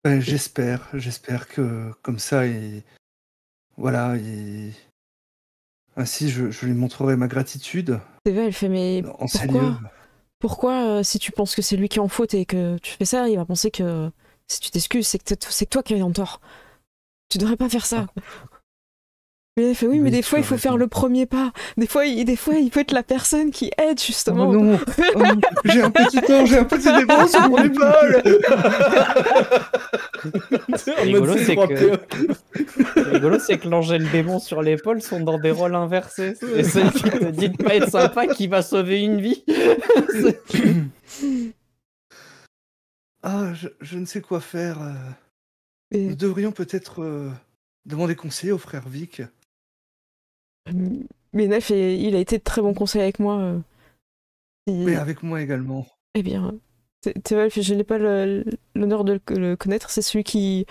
J'espère que comme ça, voilà, ainsi je lui montrerai ma gratitude. Théva, elle fait, mais en ces lieux. Pourquoi si tu penses que c'est lui qui est en faute et que tu fais ça, il va penser que si tu t'excuses, c'est que toi qui es en tort. Tu devrais pas faire ça. Mais elle fait oui, mais des fois il faut faire le premier pas. Des fois il peut être la personne qui aide justement. Oh non, j'ai un petit démon sur mon épaule. Rigolo, c'est que l'ange et le démon sur l'épaule sont dans des rôles inversés. C'est celle qui te dit de pas être sympa qui va sauver une vie. Ah, je ne sais quoi faire. Nous devrions peut-être demander conseil au frère Vic. Mais Nef, il a été de très bons conseils avec moi. Mais avec moi également. Eh bien, Théolf, je n'ai pas l'honneur de le connaître, c'est celui qui...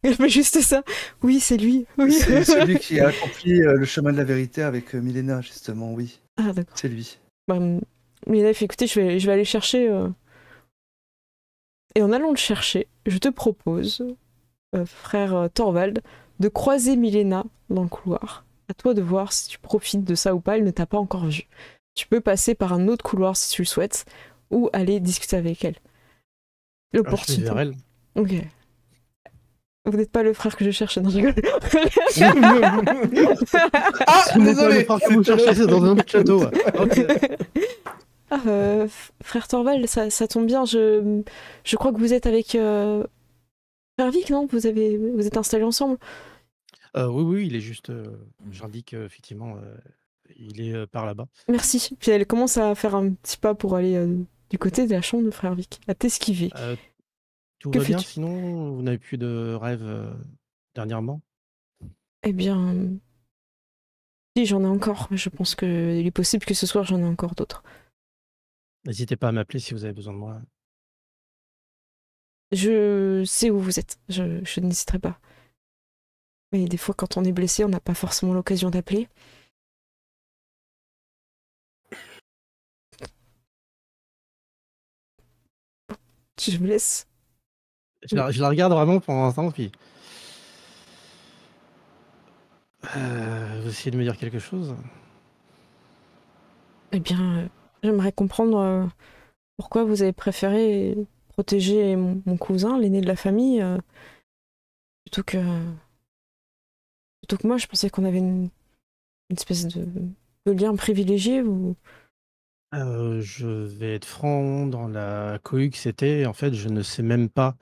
Elle fait juste ça. Oui, c'est lui. Oui. C'est celui qui a accompli le chemin de la vérité avec Milena, justement, oui. Ah, d'accord. C'est lui. Bah, Milena fait, écoutez, je vais aller chercher... Et en allant le chercher, je te propose, frère Thorvald, de croiser Milena dans le couloir. À toi de voir si tu profites de ça ou pas, elle ne t'a pas encore vu. Tu peux passer par un autre couloir si tu le souhaites, ou aller discuter avec elle. Je vais L'opportunité. vers elle. Ok. Vous n'êtes pas le frère que je cherche, non, je rigole. Ah, C'est mon désolé. frère que vous cherchez, c'est dans un autre château. Ok. Ah, frère Thorvald, ça tombe bien, je crois que vous êtes avec frère Vic, non? Vous êtes installés ensemble? Oui, il est juste. J'indique effectivement, il est par là-bas. Merci. Puis elle commence à faire un petit pas pour aller du côté de la chambre de frère Vic, à t'esquiver. Tout Que va bien, fais-tu? sinon vous n'avez plus de rêves dernièrement? Eh bien, si j'en ai encore, je pense qu'il est possible que ce soir j'en ai encore d'autres. N'hésitez pas à m'appeler si vous avez besoin de moi. Je sais où vous êtes, je n'hésiterai pas. Mais des fois, quand on est blessé, on n'a pas forcément l'occasion d'appeler. Je me laisse. Je la regarde vraiment pendant un temps, puis. Vous essayez de me dire quelque chose? Eh bien, j'aimerais comprendre pourquoi vous avez préféré protéger mon cousin, l'aîné de la famille, plutôt que moi. Je pensais qu'on avait une espèce de lien privilégié. Ou... Je vais être franc, dans la cohue que c'était, en fait, je ne sais même pas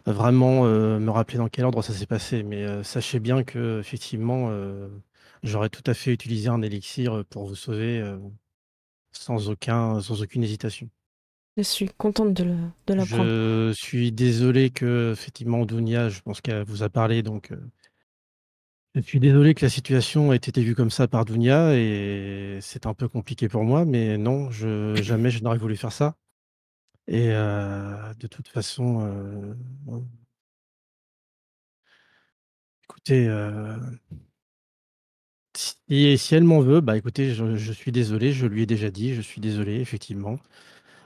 vraiment me rappeler dans quel ordre ça s'est passé, mais sachez bien que effectivement, j'aurais tout à fait utilisé un élixir pour vous sauver sans aucune hésitation. Je suis contente de l'apprendre. Je suis désolé que, effectivement, Dounia, je pense qu'elle vous a parlé, donc je suis désolé que la situation ait été vue comme ça par Dounia et c'est un peu compliqué pour moi, mais non, jamais je n'aurais voulu faire ça. Et de toute façon, écoutez, si elle m'en veut, bah, écoutez, je suis désolé, je lui ai déjà dit, je suis désolé, effectivement.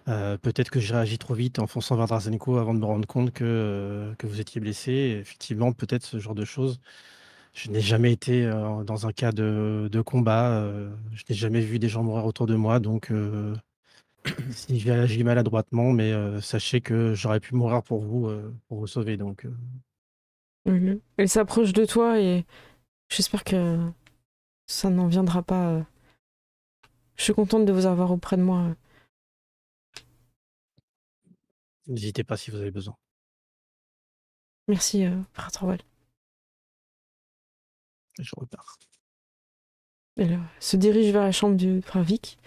Peut-être que j'ai réagi trop vite en fonçant vers Drazenko avant de me rendre compte que vous étiez blessé. Et effectivement, peut-être ce genre de choses. Je n'ai jamais été, dans un cas de combat, je n'ai jamais vu des gens mourir autour de moi, donc si j'ai agi maladroitement, mais sachez que j'aurais pu mourir pour vous sauver, donc Mhm. Elle s'approche de toi et j'espère que ça n'en viendra pas. Je suis contente de vous avoir auprès de moi. n'hésitez pas si vous avez besoin. Merci, frère Thorvald. Je repars. Elle se dirige vers la chambre du frère Vic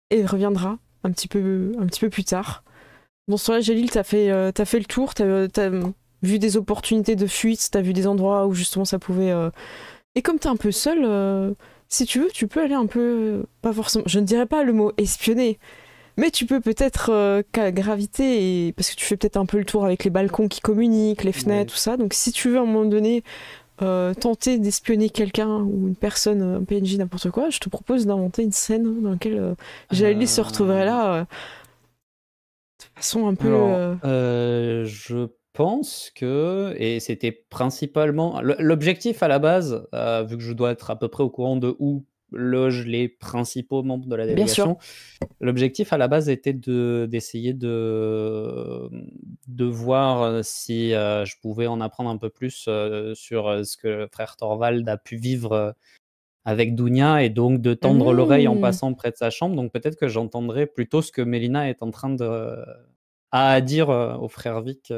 et reviendra un petit peu plus tard. Bonsoir, Gélil, t'as fait le tour, t'as vu des opportunités de fuite, t'as vu des endroits où justement ça pouvait... Et comme t'es un peu seul, si tu veux, tu peux aller un peu... pas forcément... Je ne dirais pas le mot espionner, mais tu peux peut-être graviter, parce que tu fais peut-être un peu le tour avec les balcons qui communiquent, les fenêtres, tout ça. Donc si tu veux à un moment donné tenter d'espionner quelqu'un ou une personne, un PNJ, n'importe quoi, je te propose d'inventer une scène dans laquelle Gélil se retrouverait là... de façon un peu... Alors, je pense que, et c'était principalement l'objectif à la base, vu que je dois être à peu près au courant de où logent les principaux membres de la Bien sûr. délégation, l'objectif à la base était d'essayer de voir si je pouvais en apprendre un peu plus sur ce que frère Thorvald a pu vivre avec Dounia, et donc de tendre l'oreille en passant près de sa chambre. Donc peut-être que j'entendrai plutôt ce que Mélina est en train à dire au frère Vic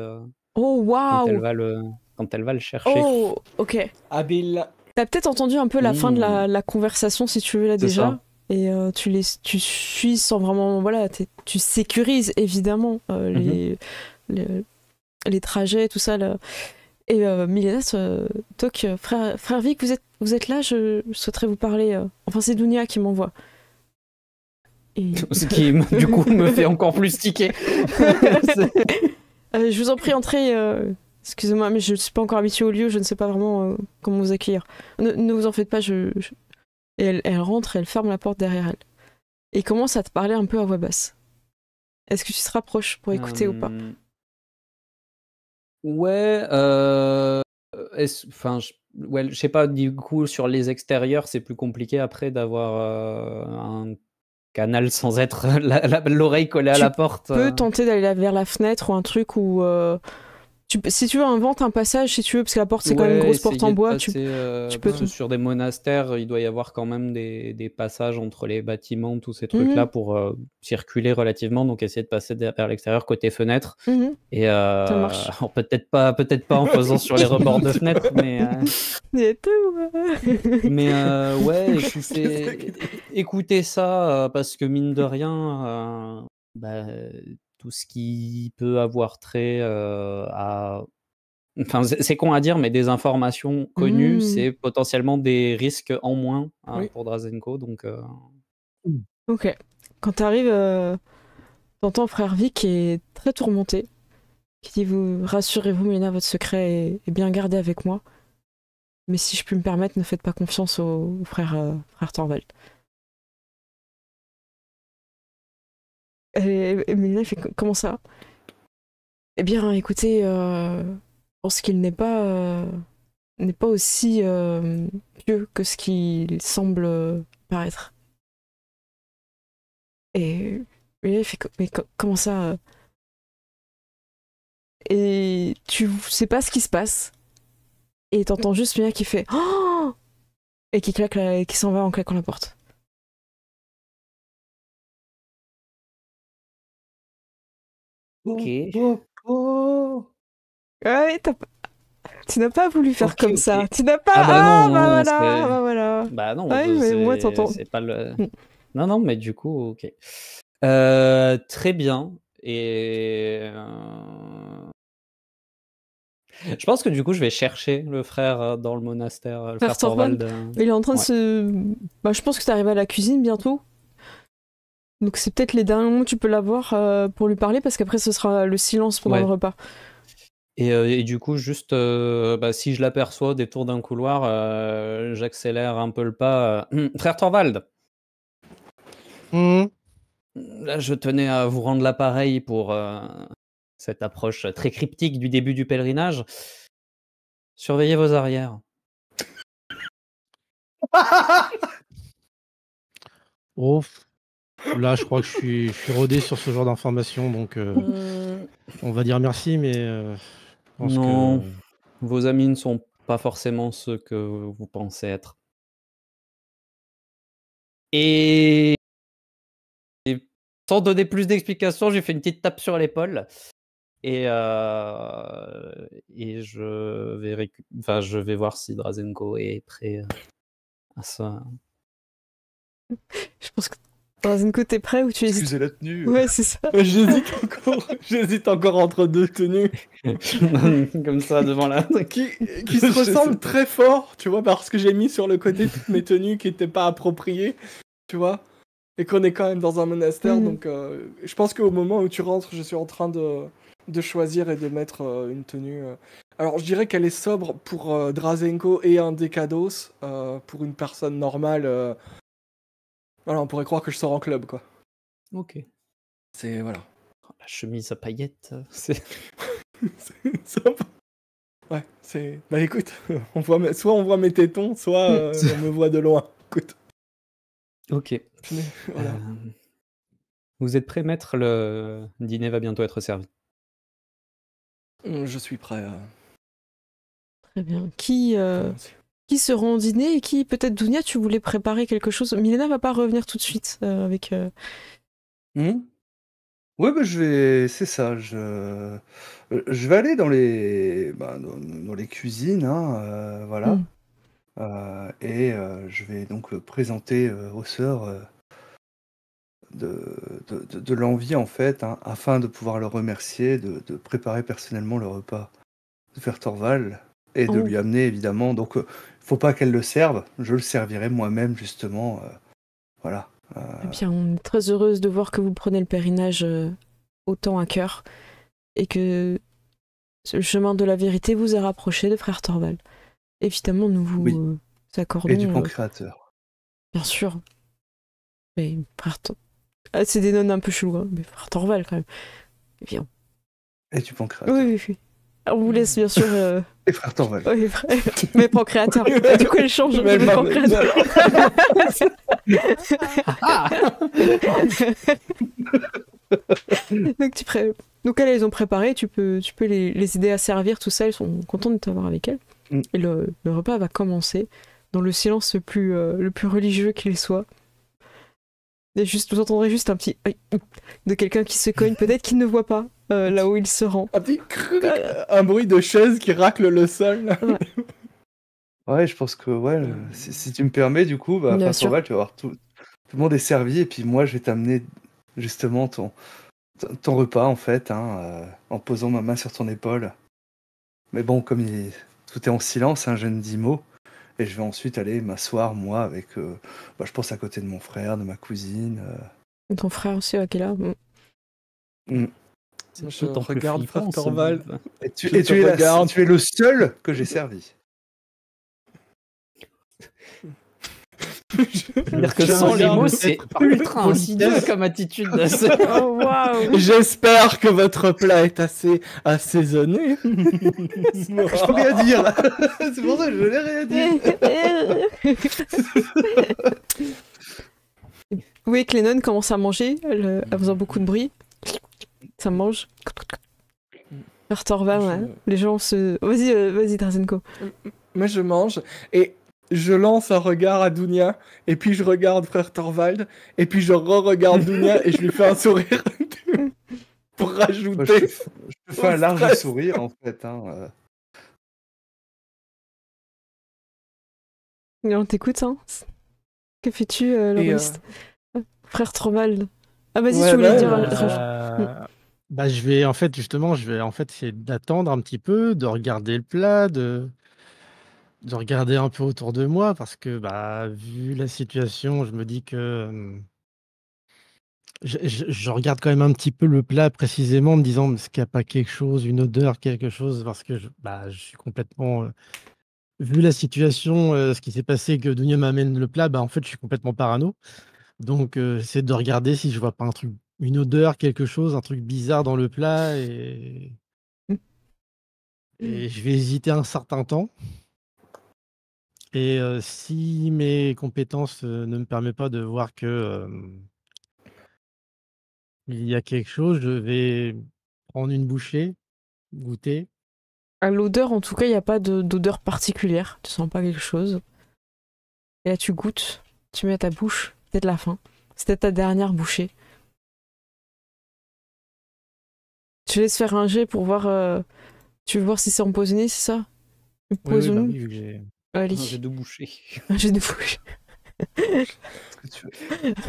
Oh, quand elle waouh! va le chercher. Oh, ok. Habile. T'as peut-être entendu un peu la fin de la conversation, si tu veux, là, C'est déjà. ça. Et tu suis sans vraiment... Voilà, tu sécurises, évidemment, les trajets, tout ça, là. Et Milena, toc, frère Vic, vous êtes là, je souhaiterais vous parler. Enfin, c'est Dounia qui m'envoie. Ce qui, du coup, me fait encore plus tiquer. Je vous en prie, entrez. Excusez-moi, mais je ne suis pas encore habituée au lieu, je ne sais pas vraiment comment vous accueillir. Ne vous en faites pas, Et elle rentre et elle ferme la porte derrière elle. Et commence à te parler un peu à voix basse. Est-ce que tu te rapproches pour écouter ou pas? Ouais, enfin, je sais pas, du coup, sur les extérieurs, c'est plus compliqué après d'avoir un canal sans être l'oreille collée à Tu la porte. Tu peux tenter d'aller vers la fenêtre ou un truc où... si tu veux, invente un passage, si tu veux, parce que la porte, c'est quand même une grosse porte en bois. Tu peux... Parce que sur des monastères, il doit y avoir quand même des passages entre les bâtiments, tous ces trucs-là, pour circuler relativement, donc essayer de passer vers l'extérieur côté fenêtre. Et Ça marche. alors peut-être pas en faisant sur les rebords de fenêtre, mais ouais, écoutez ça, parce que mine de rien, tout ce qui peut avoir trait à... Enfin, c'est con à dire, mais des informations connues, c'est potentiellement des risques en moins pour Drazenko, donc... Ok. Quand t'arrives, t'entends frère Vic qui est très tourmenté, qui dit rassurez-vous, Milena, votre secret est bien gardé avec moi. Mais si je puis me permettre, ne faites pas confiance au frère Thorvald. Et Milena fait comment ça? Eh bien, écoutez, je pense qu'il n'est pas aussi pieux que ce qu'il semble paraître. Et il fait mais comment ça? Et tu sais pas ce qui se passe. Et t'entends juste Mia qui fait oh! Et qui qui s'en va en claquant la porte. Ok. Ouais, tu n'as pas voulu faire comme ça. Tu n'as pas. Non, voilà. Bah non, ouais, mais moi t'entends. c'est pas le. Non, mais du coup, ok. Très bien. Et je pense que du coup, je vais chercher le frère dans le monastère, le frère Thorvald. Il est en train de se. Bah, je pense que tu arrives à la cuisine bientôt. Donc c'est peut-être les derniers mots que tu peux l'avoir pour lui parler, parce qu'après ce sera le silence pendant le repas. Et du coup, juste si je l'aperçois au détour d'un couloir, j'accélère un peu le pas. Frère Thorvald, là, je tenais à vous rendre l'appareil pour cette approche très cryptique du début du pèlerinage. Surveillez vos arrières. Oh, là, je crois que je suis rodé sur ce genre d'informations, donc on va dire merci, mais je pense Non, que... vos amis ne sont pas forcément ceux que vous pensez être. Et sans donner plus d'explications, j'ai fait une petite tape sur l'épaule. Et je vais voir si Drazenko est prêt à ça. Je pense que Drazenko, t'es prêt ou tu hésites? Excusez la tenue. Ouais, c'est ça. J'hésite encore entre deux tenues. Comme ça, devant la... qui se ressemblent très fort, tu vois, parce que j'ai mis sur le côté toutes mes tenues qui n'étaient pas appropriées, tu vois, et qu'on est quand même dans un monastère, donc je pense qu'au moment où tu rentres, je suis en train de choisir et de mettre une tenue. Alors, je dirais qu'elle est sobre pour Drazenko et un Décados. Pour une personne normale, voilà, on pourrait croire que je sors en club, quoi. Ok. C'est, voilà. La chemise à paillettes, c'est... c'est sympa. Ouais, c'est... Bah écoute, soit on voit mes tétons, soit on me voit de loin. Écoute. Ok. Voilà. Vous êtes prêts, maître? Le dîner va bientôt être servi. Je suis prêt. Très bien. Qui se rend au dîner et qui, peut-être, Dounia, tu voulais préparer quelque chose? Milena va pas revenir tout de suite avec... Ouais, bah, c'est ça. Je vais aller dans dans les cuisines, hein, voilà. Et je vais donc présenter aux sœurs de l'envie, en fait, hein, afin de pouvoir le remercier, de préparer personnellement le repas de Frère Thorvald et de lui amener, évidemment. Donc, faut pas qu'elle le serve. Je le servirai moi-même, justement. Voilà. Eh bien, on est très heureuse de voir que vous prenez le pèlerinage autant à cœur et que le chemin de la vérité vous a rapproché de frère Torvald. Évidemment, nous vous Oui. accordons... Et du bon créateur. Bien sûr. Mais frère c'est des nonnes un peu chelous, hein, mais frère Torvald quand même. Et bien... Et du bon créateur. Oui. On vous laisse bien sûr... Et frère Torvald. Oui, mais pas créateur. Du coup, elle change. Mais Mais pas- pas créateur. Donc elles ont préparé, tu peux les aider à servir, tout ça, elles sont contentes de t'avoir avec elles. Mm. Et le repas va commencer dans le silence le plus religieux qu'il soit. Et juste, vous entendrez juste un petit de quelqu'un qui se cogne, peut-être qu'il ne voit pas là où il se rend. Un petit un bruit de chaise qui racle le sol. Ouais, je pense que si tu me permets, du coup, Bien frère sûr. Torvald, tu vas voir tout le monde est servi, et puis moi, je vais t'amener justement ton repas, en fait, en posant ma main sur ton épaule. Mais bon, comme tout est en silence, je ne dis mot, et je vais ensuite aller m'asseoir, moi, avec, je pense, à côté de mon frère, de ma cousine. Ton frère aussi, qui est là. Je regarde frère Torvald. Et tu Je es te tu regarde. es le seul que j'ai servi. C'est-à-dire que Je sans les regarde mots, c'est ultra insidieux comme attitude. Oh waouh. J'espère que votre plat est assez assaisonné. Je peux rien dire. C'est pour ça que je n'ai rien dit. Vous voyez que les nonnes commencent à manger, en faisant beaucoup de bruit. Ça mange. Frère Torvald, ouais. Les gens se... Vas-y, Drazenko. Moi, je mange et je lance un regard à Dounia, et puis je regarde frère Torvald, et puis je re-regarde Dounia et je lui fais un sourire pour Moi, rajouter. je te fais un large stress. sourire, en fait. Et on t'écoute, hein. Que fais-tu, Et, Lauriste Frère Torvald. Ah, vas-y, Ouais, tu voulais ouais, dire... Je vais essayer d'attendre un petit peu, de regarder le plat, de regarder un peu autour de moi, parce que vu la situation, je me dis que je regarde quand même un petit peu le plat précisément, en me disant est-ce qu'il n'y a pas quelque chose, une odeur, quelque chose, parce que je suis complètement vu la situation, ce qui s'est passé, que Dounia m'amène le plat, en fait je suis complètement parano. Donc j'essaie de regarder si je vois pas un truc, une odeur, quelque chose, un truc bizarre dans le plat, et je vais hésiter un certain temps. Et si mes compétences ne me permettent pas de voir que il y a quelque chose, je vais prendre une bouchée, goûter. À l'odeur, en tout cas, il n'y a pas d'odeur particulière. Tu sens pas quelque chose. Et là, tu goûtes, tu mets à ta bouche, peut-être la fin. C'était ta dernière bouchée. Tu laisses faire un jet pour voir... Tu veux voir si c'est empoisonné, c'est ça? Empoisonné. Oui, vu que j'ai... Allez. J'ai deux bouchées. Un jet de bouche. Est-ce que tu veux-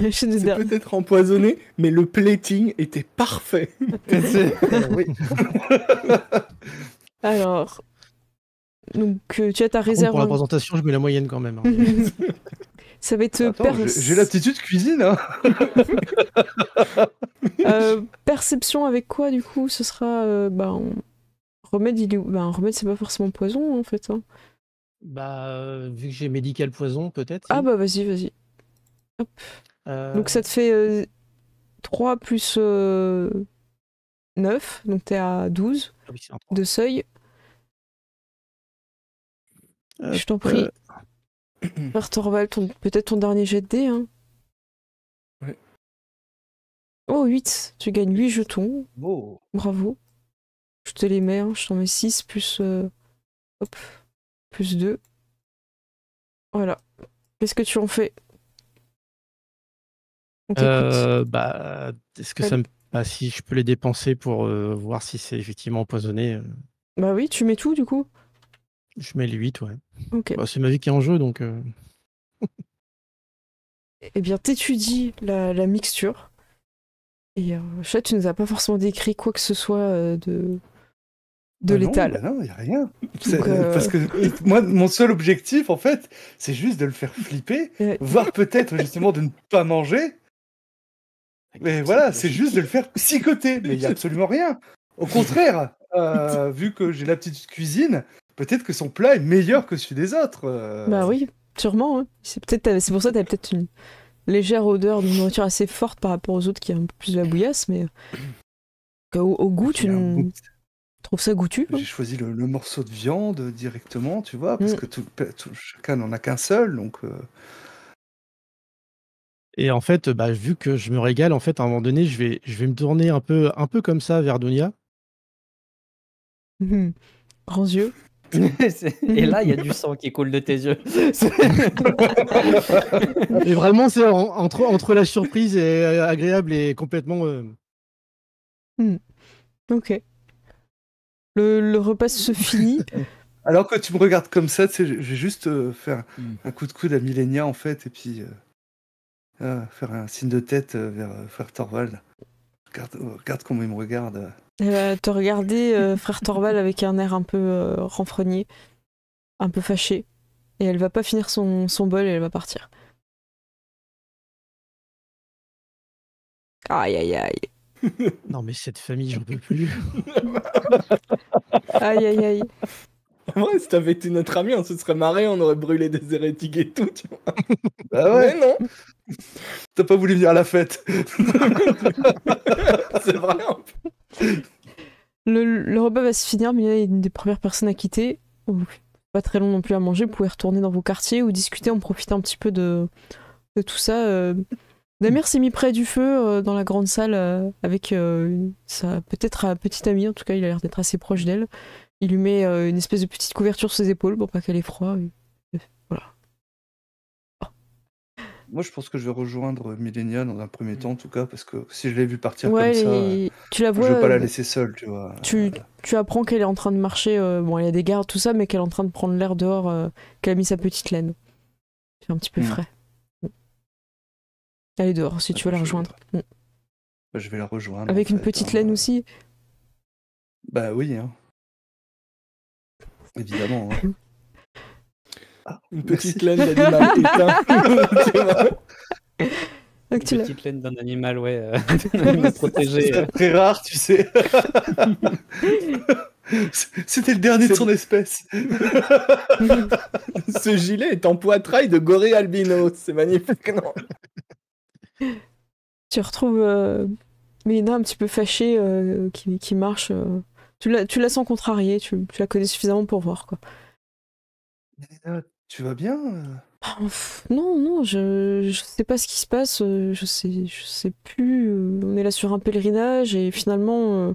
Un jet de C'est dernier. peut-être empoisonné, mais le plating était parfait. Oui. Alors... Donc, tu as ta Par contre, réserve... pour la présentation, je mets la moyenne quand même. Ça va être Attends, j'ai l'aptitude cuisine, hein. perception avec quoi, du coup? Ce sera... remède, remède, c'est pas forcément poison, en fait. Hein. Vu que j'ai médical poison, peut-être. Ah vas-y. Hop. Donc ça te fait 3 plus 9, donc t'es à 12 Ah oui, c'est un trois. de seuil. Je t'en prie. Frère Torvald, peut-être ton dernier jet de dés. Hein. Ouais. Oh, 8. Tu gagnes 8 jetons. Beau. Bravo. Je te les mets. Hein. Je t'en mets 6 plus... plus 2. Voilà. Qu'est-ce que tu en fais? On t'écoute. Est-ce que ça me... si je peux les dépenser pour voir si c'est effectivement empoisonné, Bah oui, tu mets tout, du coup. je mets les 8, ouais. Ok. C'est ma vie qui est en jeu, donc... Eh bien, t'étudies la mixture. Et Chat, tu nous as pas forcément décrit quoi que ce soit de Non, l'étal. bah non, y a rien. Donc, Parce que moi, mon seul objectif, en fait, c'est juste de le faire flipper, voire peut-être justement de ne pas manger. Mais voilà, c'est juste de le faire psychoter. Mais il y a absolument rien. Au contraire, vu que j'ai la petite cuisine, peut-être que son plat est meilleur que celui des autres. Bah oui, sûrement. Hein. C'est pour ça que t'avais peut-être une légère odeur de nourriture assez forte par rapport aux autres qui a un peu plus de la bouillasse, mais au goût, tu trouves ça goûtu. J'ai choisi le morceau de viande directement, tu vois, parce que chacun n'en a qu'un seul, donc... Et en fait, bah, vu que je me régale, en fait, à un moment donné, je vais me tourner un peu comme ça vers Dunia. Grands yeux. Et là, il y a du sang qui coule de tes yeux. Et vraiment, c'est entre la surprise et agréable et complètement... Ok. Le repas se finit. Alors que tu me regardes comme ça, tu sais, je vais juste faire un coup de coude à Millenia, en fait, et puis faire un signe de tête vers frère Thorvald. Regarde comment il me regarde. Elle va te regarder, frère Thorvald, avec un air un peu renfrogné, un peu fâché. Et elle va pas finir son bol et elle va partir. Aïe, aïe, aïe. Non, mais cette famille, j'en peux plus. Aïe, aïe, aïe. Ouais, si t'avais été notre ami, on se serait marré, on aurait brûlé des hérétiques et tout, tu vois. Bah ouais, Mais non. t'as pas voulu venir à la fête. C'est vrai. Le repas va se finir, mais il est une des premières personnes à quitter. Pas très long non plus à manger. Vous pouvez retourner dans vos quartiers ou discuter, en profitant un petit peu de tout ça. Damir s'est mis près du feu dans la grande salle avec sa peut-être petite amie. En tout cas, il a l'air d'être assez proche d'elle. Il lui met une espèce de petite couverture sur ses épaules pour pas qu'elle ait froid. Voilà. Moi, je pense que je vais rejoindre Millenia dans un premier temps, en tout cas, parce que si je l'ai vue partir Ouais, comme ça, tu la vois. je veux pas la laisser seule, tu vois. Tu apprends qu'elle est en train de marcher. Bon, il y a des gardes, tout ça, mais qu'elle est en train de prendre l'air dehors, qu'elle a mis sa petite laine. C'est un petit peu frais. Elle est dehors si tu veux la rejoindre. Je vais la rejoindre. Avec une petite laine aussi. Bah oui, hein. Évidemment. Hein. Une petite laine d'animal éteint. Une petite laine d'un animal, ouais, protégé. C'est très rare, tu sais. C'était le dernier de son espèce. Ce gilet est en poitrail de gorille albino. C'est magnifique, non? Tu retrouves Mélina un petit peu fâchée qui marche. Tu la sens contrariée, tu la connais suffisamment pour voir, quoi. Mélina, tu vas bien? Non, je sais pas ce qui se passe, je sais plus. On est là sur un pèlerinage et finalement,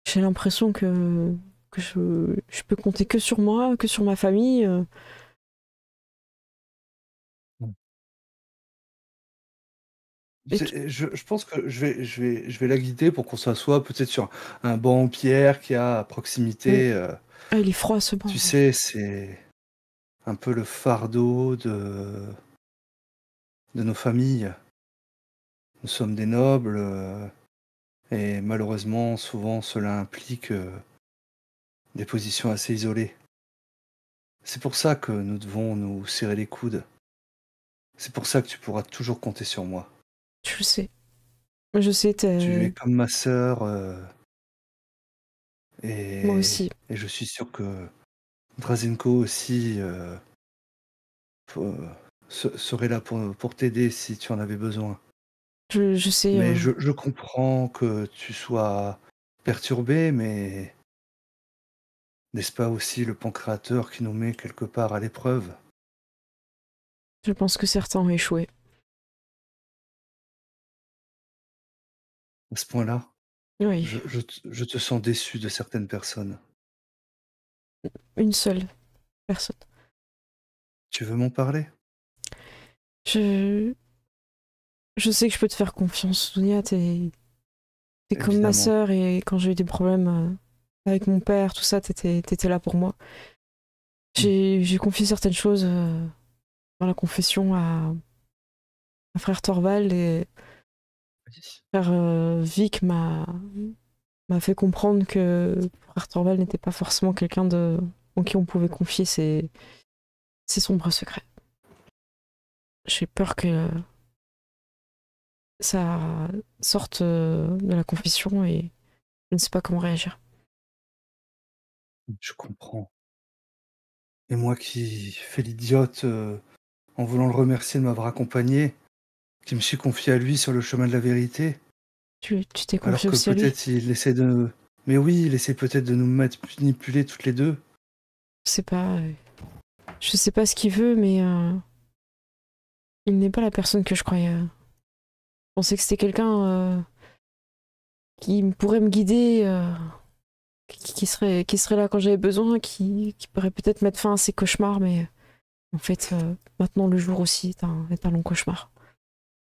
j'ai l'impression que je peux compter que sur moi, que sur ma famille. Je pense que je vais la guider pour qu'on s'assoie peut-être sur un banc en pierre qu'il y a à proximité. Ah, il est froid ce banc. Tu sais, c'est un peu le fardeau de nos familles. Nous sommes des nobles et malheureusement, souvent, cela implique des positions assez isolées. C'est pour ça que nous devons nous serrer les coudes. C'est pour ça que tu pourras toujours compter sur moi. Je le sais. Je sais, Tu es comme ma sœur. Et moi aussi. Et je suis sûr que Drazenko aussi serait là pour t'aider si tu en avais besoin. Je sais. Mais je comprends que tu sois perturbé, mais n'est-ce pas aussi le pancréateur qui nous met quelque part à l'épreuve? Je pense que certains ont échoué. À ce point-là, Oui. je te sens déçu de certaines personnes. Une seule personne. Tu veux m'en parler? Je sais que je peux te faire confiance, Dunia. T'es comme ma sœur et quand j'ai eu des problèmes avec mon père, tout ça, t'étais là pour moi. J'ai confié certaines choses dans la confession à frère Thorvald et frère Vic m'a m'a fait comprendre que frère Torval n'était pas forcément quelqu'un en qui on pouvait confier ses sombres secrets. J'ai peur que ça sorte de la confession et je ne sais pas comment réagir. Je comprends. Et moi qui fais l'idiote en voulant le remercier de m'avoir accompagné, qui me suis confié à lui sur le chemin de la vérité, Tu t'es alors confié que aussi à lui? peut-être il essaie de... Mais oui, il essaie peut-être de nous manipuler toutes les deux. Je sais pas. Je sais pas ce qu'il veut, mais il n'est pas la personne que je croyais. Je pensais que c'était quelqu'un qui pourrait me guider, qui serait là quand j'avais besoin, qui pourrait peut-être mettre fin à ces cauchemars, mais en fait, maintenant le jour aussi est un long cauchemar.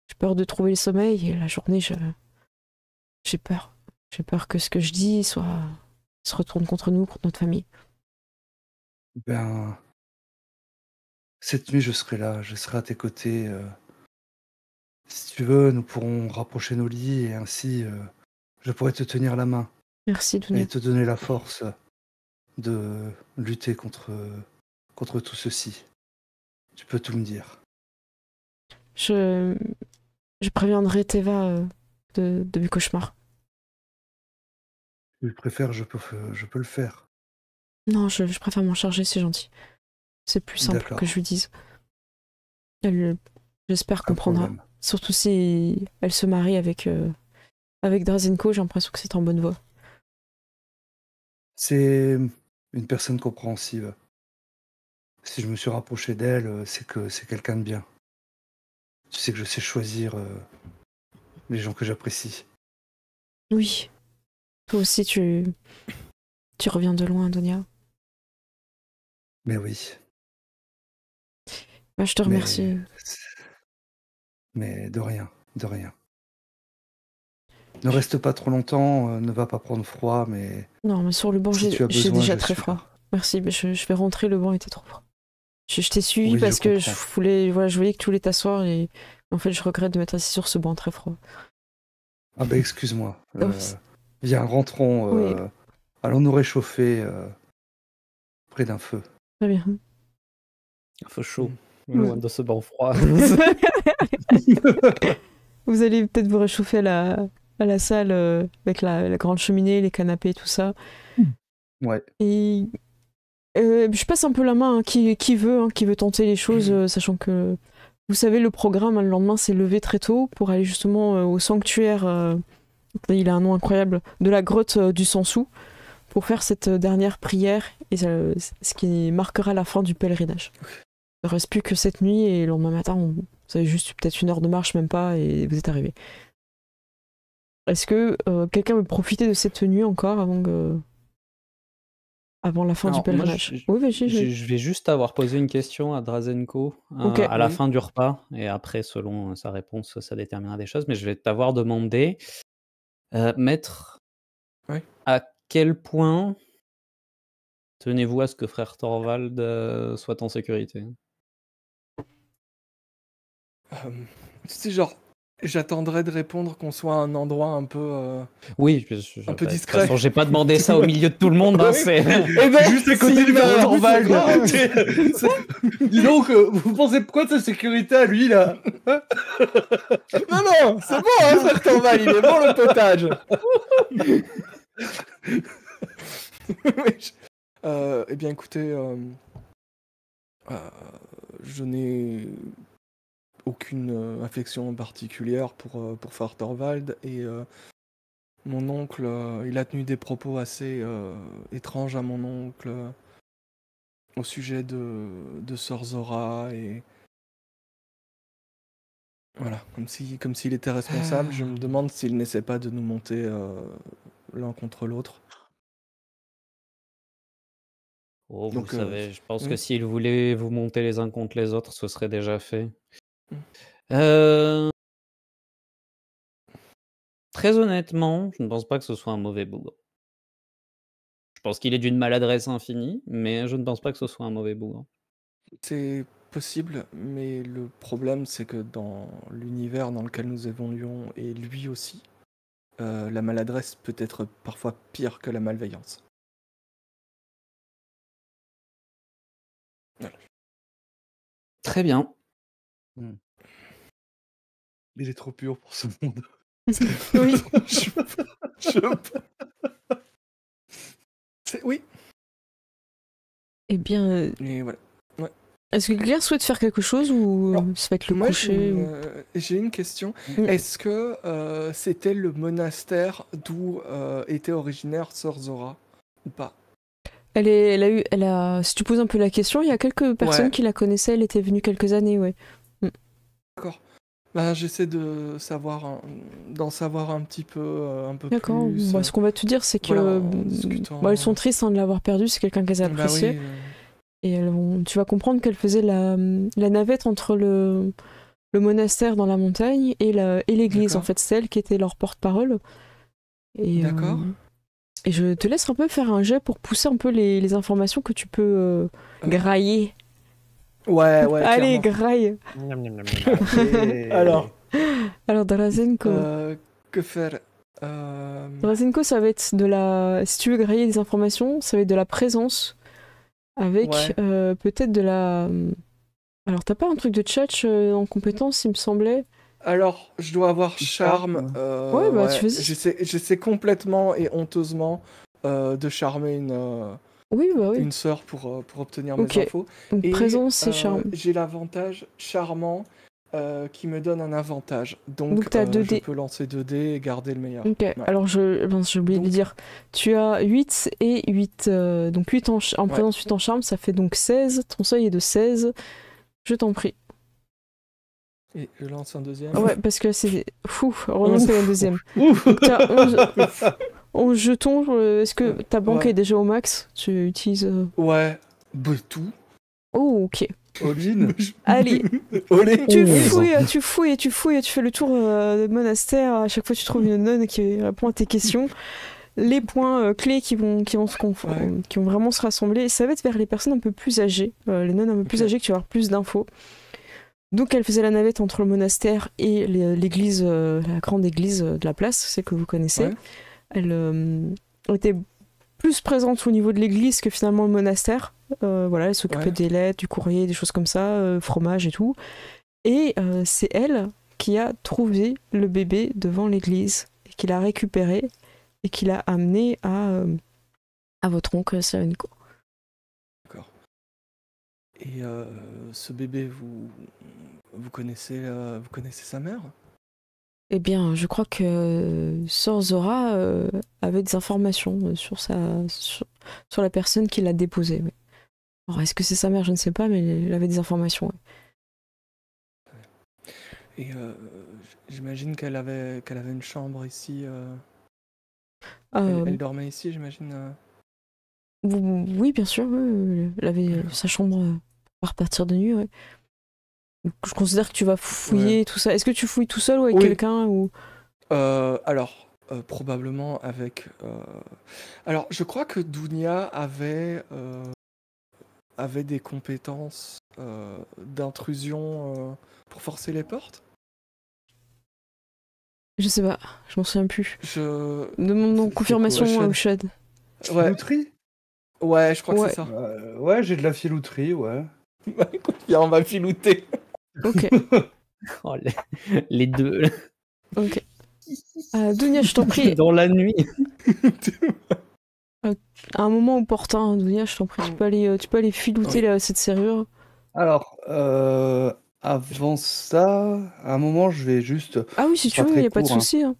J'ai peur de trouver le sommeil et la journée, j'ai peur. J'ai peur que ce que je dis se retourne contre nous, contre notre famille. Ben, cette nuit, je serai là, je serai à tes côtés. Si tu veux, nous pourrons rapprocher nos lits et ainsi, je pourrai te tenir la main Merci, Dunia. et te donner la force de lutter contre tout ceci. Tu peux tout me dire. Je préviendrai Teva de mes cauchemars. Si tu préfères, je peux le faire. Non, je préfère m'en charger, c'est gentil. C'est plus simple D'accord. que je lui dise. Elle, j'espère, Pas de comprendra. problème. Surtout si elle se marie avec Drazenko, j'ai l'impression que c'est en bonne voie. C'est une personne compréhensive. Si je me suis rapproché d'elle, c'est que c'est quelqu'un de bien. Tu sais que je sais choisir les gens que j'apprécie. Oui. Toi aussi, tu reviens de loin, Donia. Mais oui. Bah, je te remercie. Mais de rien, de rien. Ne reste pas trop longtemps, ne va pas prendre froid, mais Non, mais sur le banc, si tu as j'ai besoin, déjà je très suis froid. là. Merci, mais je vais rentrer, le banc était trop froid. Je t'ai suivi Oui, parce je que je comprends. voulais, voilà, je voyais que tu voulais t'asseoir et en fait, je regrette de m'être assis sur ce banc très froid. Ah bah excuse-moi. Oh, Viens, rentrons. oui, Allons nous réchauffer près d'un feu. très bien. Un feu chaud, Mm. loin de ce banc froid. Vous allez peut-être vous réchauffer à la salle avec la grande cheminée, les canapés, tout ça. Ouais. Et je passe un peu la main, hein, qui veut tenter les choses, sachant que, vous savez, le programme, le lendemain, s'est levé très tôt pour aller justement au sanctuaire, il a un nom incroyable, de la grotte du Sansou, pour faire cette dernière prière, et ce qui marquera la fin du pèlerinage. Il ne reste plus que cette nuit, et le lendemain matin, vous avez juste peut-être 1 heure de marche, même pas, et vous êtes arrivés. Est-ce que quelqu'un veut profiter de cette nuit encore avant la fin du Alors, moi, pèlerinage? Oui, vas-y. je vais juste avoir posé une question à Drazenko Ok. à la Oui. fin du repas, et après, selon sa réponse, ça déterminera des choses. Mais je vais t'avoir demandé, Maître, Oui. à quel point tenez-vous à ce que frère Thorvald soit en sécurité? C'est genre, j'attendrai de répondre qu'on soit à un endroit un peu. Oui, Un peu de toute discret. façon, j'ai pas demandé ça au milieu de tout le monde. Hein, Oui. c'est... Eh ben, Juste à côté du frère Thorvald. Thorvald. Dis donc, vous pensez quoi de sa sécurité à lui là? Non, c'est bon, hein, frère Thorvald, il est bon le potage. Eh bien, écoutez, je n'ai aucune affection particulière pour frère Thorvald et mon oncle, il a tenu des propos assez étranges à mon oncle au sujet de Sœur Zora et voilà, comme s'il était responsable. Je me demande s'il n'essaie pas de nous monter l'un contre l'autre. Oh, Donc, vous savez, je pense oui. que s'il voulait vous monter les uns contre les autres, ce serait déjà fait. Mm. Très honnêtement, je ne pense pas que ce soit un mauvais bougre. Je pense qu'il est d'une maladresse infinie, mais je ne pense pas que ce soit un mauvais bougre. C'est possible, mais le problème c'est que dans l'univers dans lequel nous évoluons, et lui aussi, la maladresse peut être parfois pire que la malveillance. Voilà. Très bien. Il est trop pur pour ce monde. Oui. Oui. Eh bien, Et voilà. est-ce que Claire souhaite faire quelque chose ou Alors, ça va être le Moi, coucher j'ai une question. Mm. Est-ce que c'était le monastère d'où était originaire Sœur Zora ou pas? Si tu poses un peu la question, il y a quelques personnes Ouais. qui la connaissaient, elle était venue quelques années, ouais. D'accord. Ben, j'essaie d'en savoir un petit peu, un peu D'accord. plus. Bah, ce qu'on va te dire, c'est que Voilà, en discutant. elles sont tristes de l'avoir perdue, c'est quelqu'un qu'elles Bah appréciaient. oui. Et tu vas comprendre qu'elle faisait la navette entre le monastère dans la montagne et l'église. D'accord. En fait, c'est elle qui était leur porte-parole. Et, D'accord. et je te laisse un peu faire un jet pour pousser un peu les informations que tu peux grailler. Ouais, Allez, clairement. graille. Et- Alors, Alors, Drazenko. que faire Drazenko, ça va être de la... Si tu veux grailler des informations, ça va être de la présence avec Ouais. peut-être de la... Alors, t'as pas un truc de tchatch en compétence, il me semblait? Alors, je dois avoir charme. Ouais, bah, tu fais- J'essaie complètement et honteusement de charmer Oui, bah oui. une sœur pour obtenir Ok. mes infos. Donc, Et présence et charme. j'ai l'avantage charmant qui me donne un avantage. Donc, Donc, t'as 2 je dés. peux lancer 2 dés et garder le meilleur. Ok, Ouais. alors j'ai oublié de Donc- dire. Tu as 8 et 8. Donc 8 en présence, 8 en charme, ça fait donc 16. Ton seuil est de 16. Je t'en prie. Et je lance un deuxième. Ouais, parce que c'est... Fou, heureusement c'est la deuxième. Ouf. Donc t'as 11 jetons. Est-ce que ta banque Ouais. est déjà au max? Tu utilises... Ouais. Bah, tout. Oh, ok. All-in. Allez, Olé. tu 11. fouilles, tu fais le tour du monastère. À chaque fois, tu trouves une nonne qui répond à tes questions. Les points clés qui vont qui vont vraiment se rassembler, ça va être vers les personnes un peu plus âgées, les nonnes un peu plus Ok. âgées, que tu vas avoir plus d'infos. Donc elle faisait la navette entre le monastère et l'église, la grande église de la place, celle que vous connaissez. Ouais. Elle était plus présente au niveau de l'église que finalement le monastère. Voilà, elle s'occupait Ouais. des lettres, du courrier, des choses comme ça, fromage et tout. Et c'est elle qui a trouvé le bébé devant l'église et qui l'a récupéré et qui l'a amené à votre oncle Savenko. D'accord. Et ce bébé, vous connaissez sa mère? Eh bien, je crois que Sœur Zora avait des informations sur la personne qui l'a déposé. Ouais. Alors, est-ce que c'est sa mère? Je ne sais pas, mais elle avait des informations. Ouais. Et j'imagine qu'elle avait une chambre ici. Euh, Elle dormait ici, j'imagine. oui, bien sûr. Ouais, elle avait sa chambre pour repartir de nuit. Ouais. Donc, je considère que tu vas fouiller tout ça. Est-ce que tu fouilles tout seul ou avec Oui. quelqu'un ou... Alors, probablement avec. Alors, je crois que Dounia avait des compétences d'intrusion pour forcer les portes. Je sais pas, je m'en souviens plus. Demande C'est confirmation quoi, au Shad. Ouais, Filouterie. ouais, je crois que Ouais. c'est ça. Ouais, j'ai de la filouterie, ouais. Écoute, viens, on va filouter. Ok, Oh, les deux ok. Dounia, je t'en prie, dans la nuit. à un moment opportun, Dounia, je t'en prie, tu peux aller filouter cette serrure. Alors, avant ça, à un moment, je vais juste, Ah oui, si Ce tu sera veux, très y a pas de court, hein. souci. Hein.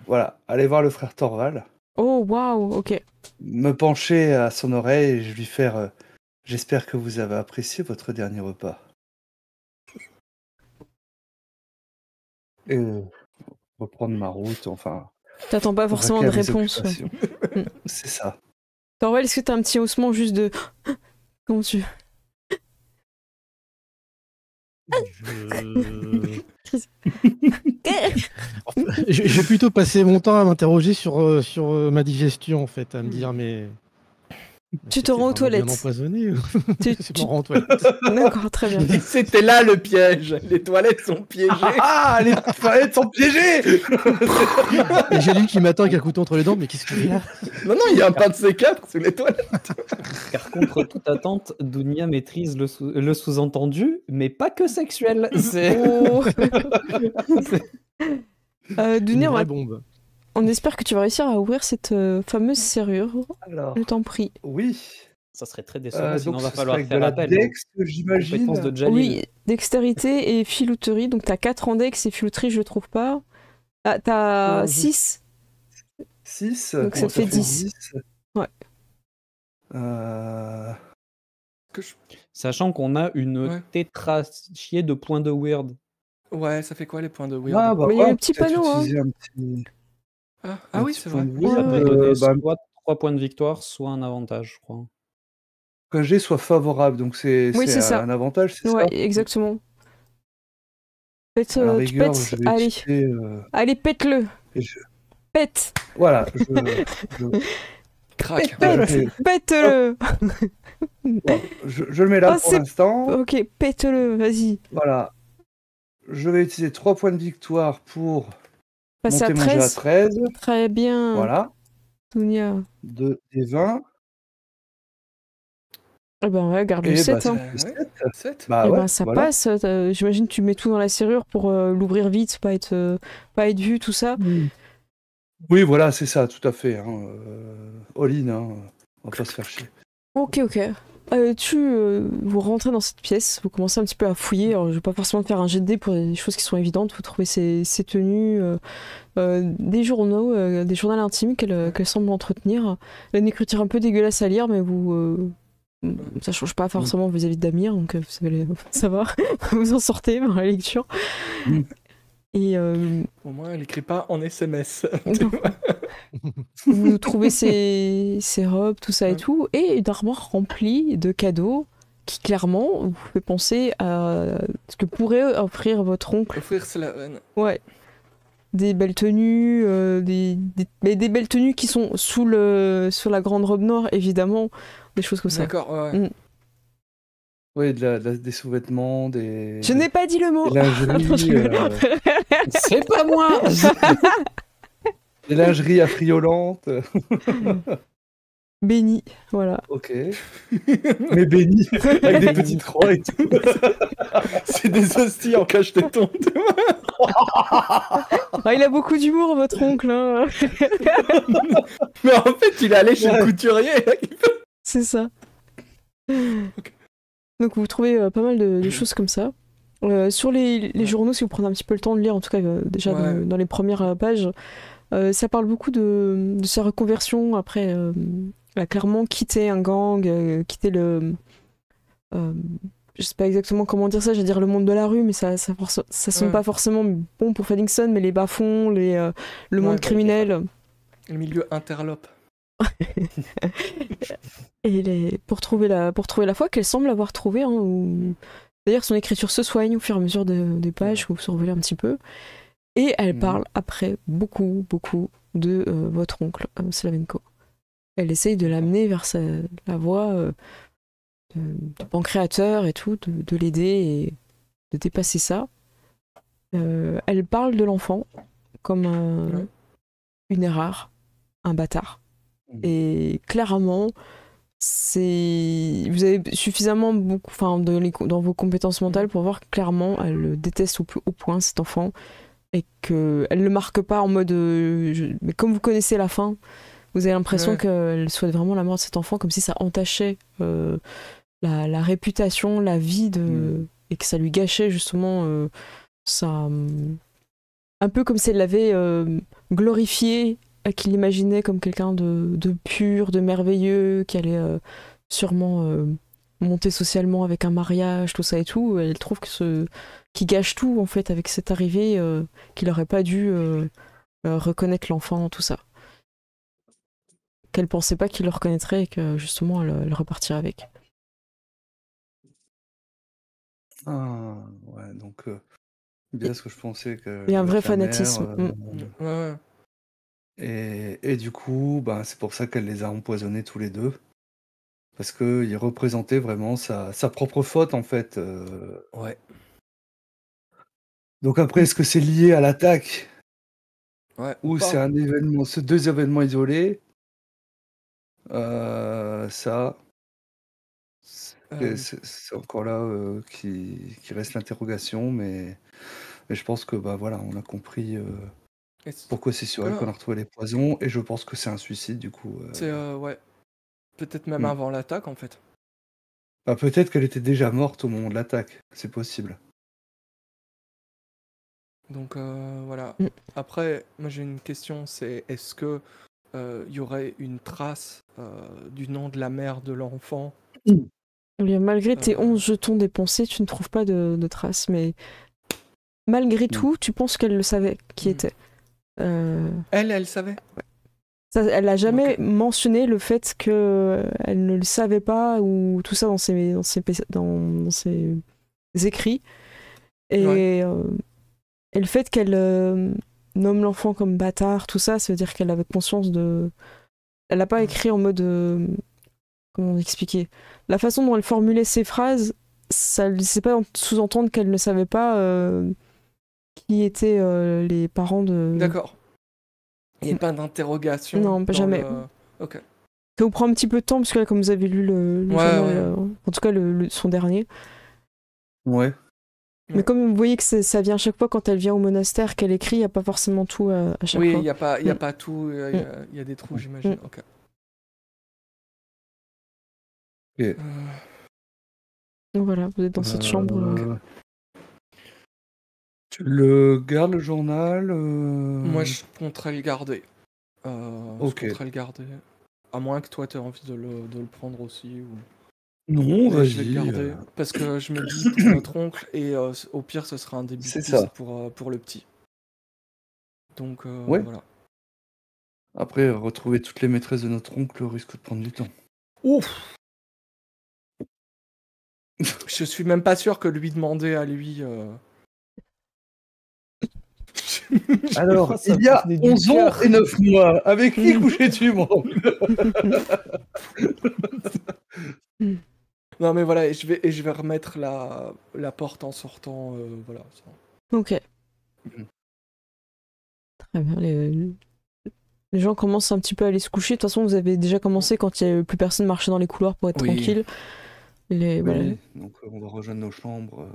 Voilà, aller voir le frère Torval, Oh, waouh, ok. me pencher à son oreille et je lui faire j'espère que vous avez apprécié votre dernier repas. Et reprendre ma route, enfin, T'attends pas forcément de vaquer à mes réponse. Ouais. occupations. C'est ça. Torval, est-ce que t'as un petit haussement juste de... Comment tu... Je vais plutôt passer mon temps à m'interroger sur ma digestion, en fait, à me dire, mais Tu te rends aux C'était vraiment bien toilettes. empoisonné ou Tu- c'est tu- pour rentrer aux toilettes. D'accord, très bien. C'était là le piège. Les toilettes sont piégées. Ah, les toilettes sont piégées. Et j'ai lui qui m'attend avec un couteau entre les dents, mais qu'est-ce qu'il y a? Non, non, il y a un pain de C4 sous les toilettes. Car contre toute attente, Dunia maîtrise le sous-entendu, mais pas que sexuel. C'est Oh. Une Dunia, vraie bombe. on espère que tu vas réussir à ouvrir cette fameuse serrure. Alors, Je t'en prie. oui. Ça serait très décevant, sinon Donc, va ce falloir serait de faire la appel Dex, aux j'imagine. compétences de Jalil. Oui, dextérité et filouterie. Donc t'as 4 en dex et filouterie, je le trouve pas. Ah, t'as Oh, 6. 6. Donc ça te fait 10. Ouais. Sachant qu'on a une Ouais. tétrachier de points de weird. Ouais, ça fait quoi les points de weird? Ah, bah, Mais il y a ouais, le petit peut-être panneau, hein. utiliser un petit... Ah oui, petit c'est point vrai. de Oui, ça weird, peut donner bah, soit 3 points de victoire, soit un avantage, je crois. qu'un jet soit favorable, donc c'est Oui, c'est ça. un avantage, c'est Ouais, ça? exactement. Pète, À la tu rigueur, pètes. je vais Allez, utiliser, allez, pète-le. et je- Pète, Voilà, Crac. pète-le. je le mets là Oh, pour c'est- l'instant. Ok, pète-le, vas-y. Voilà. Je vais utiliser 3 points de victoire pour Passe à monter mon jet à 13. 13. Très bien. Voilà. Dunia. 2 et 20. Eh ben ouais, garde le Et 7. bah, hein. c'est Ouais. 7. 7. Bah Eh ouais, ben ça voilà. passe. J'imagine que tu mets tout dans la serrure pour l'ouvrir vite, pas être vu, tout ça. Oui, voilà, c'est ça, tout à fait. Hein. All-in, hein. On va pas se faire chier. Ok. Vous rentrez dans cette pièce, vous commencez un petit peu à fouiller. Alors, je vais pas forcément faire un jet de dés pour des choses qui sont évidentes. Vous trouvez ces tenues, des journaux, des journaux intimes qu'elle semble entretenir. Elle a une écriture un peu dégueulasse à lire, mais ça change pas forcément vis-à-vis d'Amir, donc vous savez, ça va. Vous en sortez dans la lecture. Mm. Et Au moins, elle écrit pas en SMS. vous trouvez ces robes, tout ça et Ouais. tout, et une armoire remplie de cadeaux qui clairement vous fait penser à ce que pourrait offrir votre oncle. Offrir Slaven. Ouais. Des belles tenues, mais des belles tenues qui sont sur la grande robe noire, évidemment, des choses comme ça. D'accord, ouais. Oui, des sous-vêtements, des... Je n'ai pas dit le mot. des lingeries, Non, je rigole. C'est pas moi. des lingeries affriolantes. Béni, voilà. Ok. Mais béni, avec des petites croix et tout. C'est des hosties en cache-téton. Ah, il a beaucoup d'humour, votre oncle. Hein. Mais en fait, il est allé chez Ouais. le couturier. C'est ça. Donc vous trouvez pas mal de choses comme ça. Sur les journaux, si vous prenez un petit peu le temps de lire, en tout cas déjà Ouais. dans les premières pages, ça parle beaucoup de sa reconversion après. Elle a clairement quitté un gang, quitté le... je sais pas exactement comment dire ça, je vais dire le monde de la rue, mais ça sonne Ouais. pas forcément bon pour Feddington, mais les bas-fonds, le monde Ouais. criminel. Le milieu interlope. Et pour trouver la foi qu'elle semble avoir trouvée, hein, d'ailleurs son écriture se soigne au fur et à mesure des pages, vous survolez un petit peu, et elle parle après beaucoup de votre oncle Slavenko. Elle essaye de l'amener vers la voie de pancréateur et tout, de l'aider et de dépasser ça. Elle parle de l'enfant comme une erreur, un bâtard. Et clairement, vous avez suffisamment dans vos compétences mentales pour voir que clairement elle le déteste au plus haut point, cet enfant, et qu'elle ne le marque pas en mode mais comme vous connaissez la fin, vous avez l'impression qu'elle souhaite vraiment la mort de cet enfant, comme si ça entachait la réputation, la vie et que ça lui gâchait justement ça, un peu comme si elle l'avait glorifié, qu'il l'imaginait comme quelqu'un de pur, de merveilleux, qui allait sûrement monter socialement avec un mariage, tout ça et tout. Elle trouve qu'il gâche tout en fait avec cette arrivée, qu'il n'aurait pas dû reconnaître l'enfant, tout ça. Qu'elle pensait pas qu'il le reconnaîtrait et que justement elle repartirait avec. Ah, ouais, donc bien ce que je pensais que Il y a un vrai avec la mère, fanatisme. Ouais. et du coup, bah, c'est pour ça qu'elle les a empoisonnés tous les deux. Parce qu'il représentait vraiment sa propre faute, en fait. Ouais. Donc après, est-ce que c'est lié à l'attaque Ouais. ou pas. c'est un événement, c'est 2 événements isolés? Ça, Euh, c'est encore là qui reste l'interrogation, mais je pense que bah voilà, on a compris est-ce pourquoi c'est sur que elle là, qu'on a retrouvé les poisons, et je pense que c'est un suicide du coup. c'est ouais. Peut-être même Hmm. avant l'attaque en fait. Bah, peut-être qu'elle était déjà morte au moment de l'attaque, c'est possible. Donc voilà. Mm. Après, moi j'ai une question, c'est est-ce que il y aurait une trace du nom de la mère de l'enfant? Malgré tes Euh. 11 jetons dépensés, tu ne trouves pas de traces, mais malgré tout, tu penses qu'elle le savait qui Mm. était. Elle savait? Elle n'a jamais Ok. mentionné le fait qu'elle ne le savait pas ou tout ça dans ses écrits. Et, Ouais. et le fait qu'elle nomme l'enfant comme bâtard, tout ça, ça veut dire qu'elle avait conscience de... Elle n'a pas écrit en mode... comment expliquer? La façon dont elle formulait ses phrases, ça ne laissait pas sous-entendre qu'elle ne savait pas qui étaient les parents de... D'accord. Il n'y a pas d'interrogation Non, pas dans jamais. Ok. Ça vous prend un petit peu de temps, parce que là, comme vous avez lu le Ouais, journal, ouais. en tout cas son dernier. Ouais. Mais Ouais. comme vous voyez que ça vient à chaque fois quand elle vient au monastère qu'elle écrit, il n'y a pas forcément tout à chaque Oui, fois. il n'y a pas, y a Mm. pas tout, il y a des trous, j'imagine. Ok. Ok. Donc voilà, vous êtes dans cette chambre. Tu le gardes le journal Moi, je compterais le garder. Je Ok. compterais le garder. À moins que toi, tu aies envie de le prendre aussi. Ou... Non, Mais je vais le vas-y. garder. Parce que je me dis pour notre oncle, et au pire, ce sera un début de C'est piste ça. pour le petit. Donc Ouais. voilà. Après, retrouver toutes les maîtresses de notre oncle risque de prendre du temps. Ouf! Je suis même pas sûr que lui demander à lui. Alors, Ça il y a venait du 11 ans cœur. et 9 mois, avec qui couchais-tu, mon oncle? Non, mais voilà, et je vais remettre la porte en sortant. Voilà. Ok. Mhm. Très bien. Les gens commencent un petit peu à aller se coucher. De toute façon, vous avez déjà commencé quand il n'y avait plus personne marcher dans les couloirs pour être Oui. tranquille. Voilà. Oui, donc on va rejoindre nos chambres.